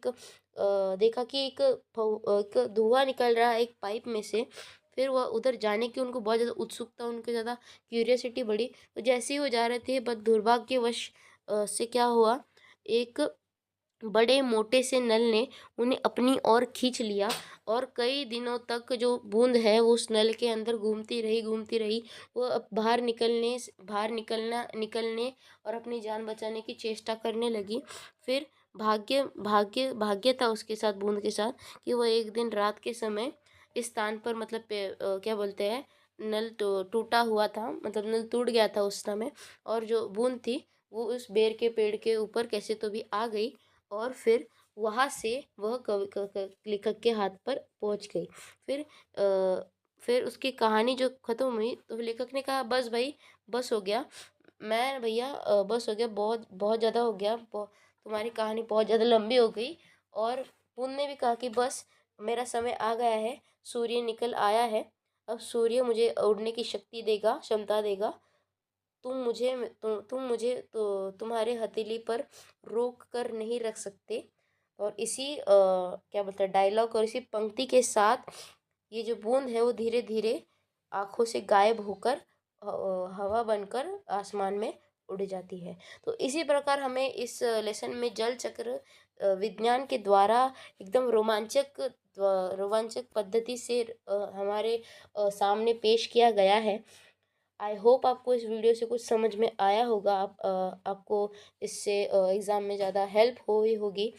देखा कि एक धुआं निकल रहा है एक पाइप में से। फिर वह उधर जाने की उनको बहुत ज़्यादा उत्सुकता, उनकी ज़्यादा क्यूरियोसिटी बढ़ी। तो जैसे ही वो जा रहे थे, बस दुर्भाग्यवश से क्या हुआ, एक बड़े मोटे से नल ने उन्हें अपनी ओर खींच लिया, और कई दिनों तक जो बूंद है वो उस नल के अंदर घूमती रही। वो अब बाहर निकलने और अपनी जान बचाने की चेष्टा करने लगी। फिर भाग्य था उसके साथ, बूंद के साथ, कि वह एक दिन रात के समय इस स्थान पर, मतलब क्या बोलते हैं, नल तो टूटा हुआ था, मतलब नल टूट गया था उस समय, और जो बूंद थी वो उस बेर के पेड़ के ऊपर कैसे तो भी आ गई, और फिर वहाँ से वह लेखक के हाथ पर पहुँच गई। फिर उसकी कहानी जो ख़त्म हुई, तो लेखक ने कहा, बस भाई, बस हो गया, मैं भैया बस हो गया, बहुत बहुत ज़्यादा हो गया, तुम्हारी कहानी बहुत ज़्यादा लंबी हो गई। और बूंद ने भी कहा कि बस, मेरा समय आ गया है, सूर्य निकल आया है, अब सूर्य मुझे उड़ने की शक्ति देगा, क्षमता देगा। तुम मुझे तो तुम्हारे हथेली पर रोक कर नहीं रख सकते। और इसी क्या बोलते हैं, डायलॉग और इसी पंक्ति के साथ ये जो बूंद है वो धीरे धीरे आँखों से गायब होकर हवा बनकर आसमान में उड़ जाती है। तो इसी प्रकार हमें इस लेसन में जल चक्र विज्ञान के द्वारा एकदम रोमांचक पद्धति से हमारे सामने पेश किया गया है। आई होप आपको इस वीडियो से कुछ समझ में आया होगा, आपको इससे एग्ज़ाम में ज़्यादा हेल्प हुई होगी।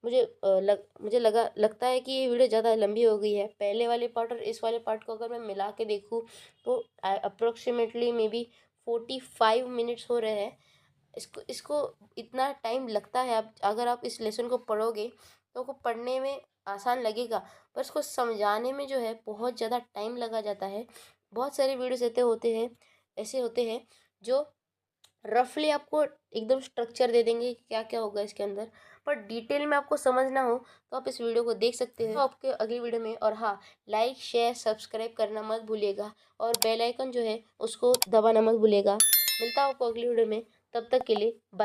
मुझे लगता है कि ये वीडियो ज़्यादा लंबी हो गई है। पहले वाले पार्ट और इस वाले पार्ट को अगर मैं मिला के देखूँ तो अप्रोक्सीमेटली मे बी 45 मिनट्स हो रहे हैं। इसको इतना टाइम लगता है। आप अगर आप इस लेसन को पढ़ोगे तो आपको पढ़ने में आसान लगेगा, पर इसको समझाने में जो है बहुत ज़्यादा टाइम लगा जाता है। बहुत सारे वीडियोस ऐसे होते हैं जो रफली आपको एकदम स्ट्रक्चर दे देंगे कि क्या क्या होगा इसके अंदर, पर डिटेल में आपको समझना हो तो आप इस वीडियो को देख सकते हैं। तो आपके अगली वीडियो में, और हाँ, लाइक शेयर सब्सक्राइब करना मत भूलिएगा, और बेल आइकन जो है उसको दबाना मत भूलिएगा। मिलता हूँ आपको अगली वीडियो में, तब तक के लिए बाय।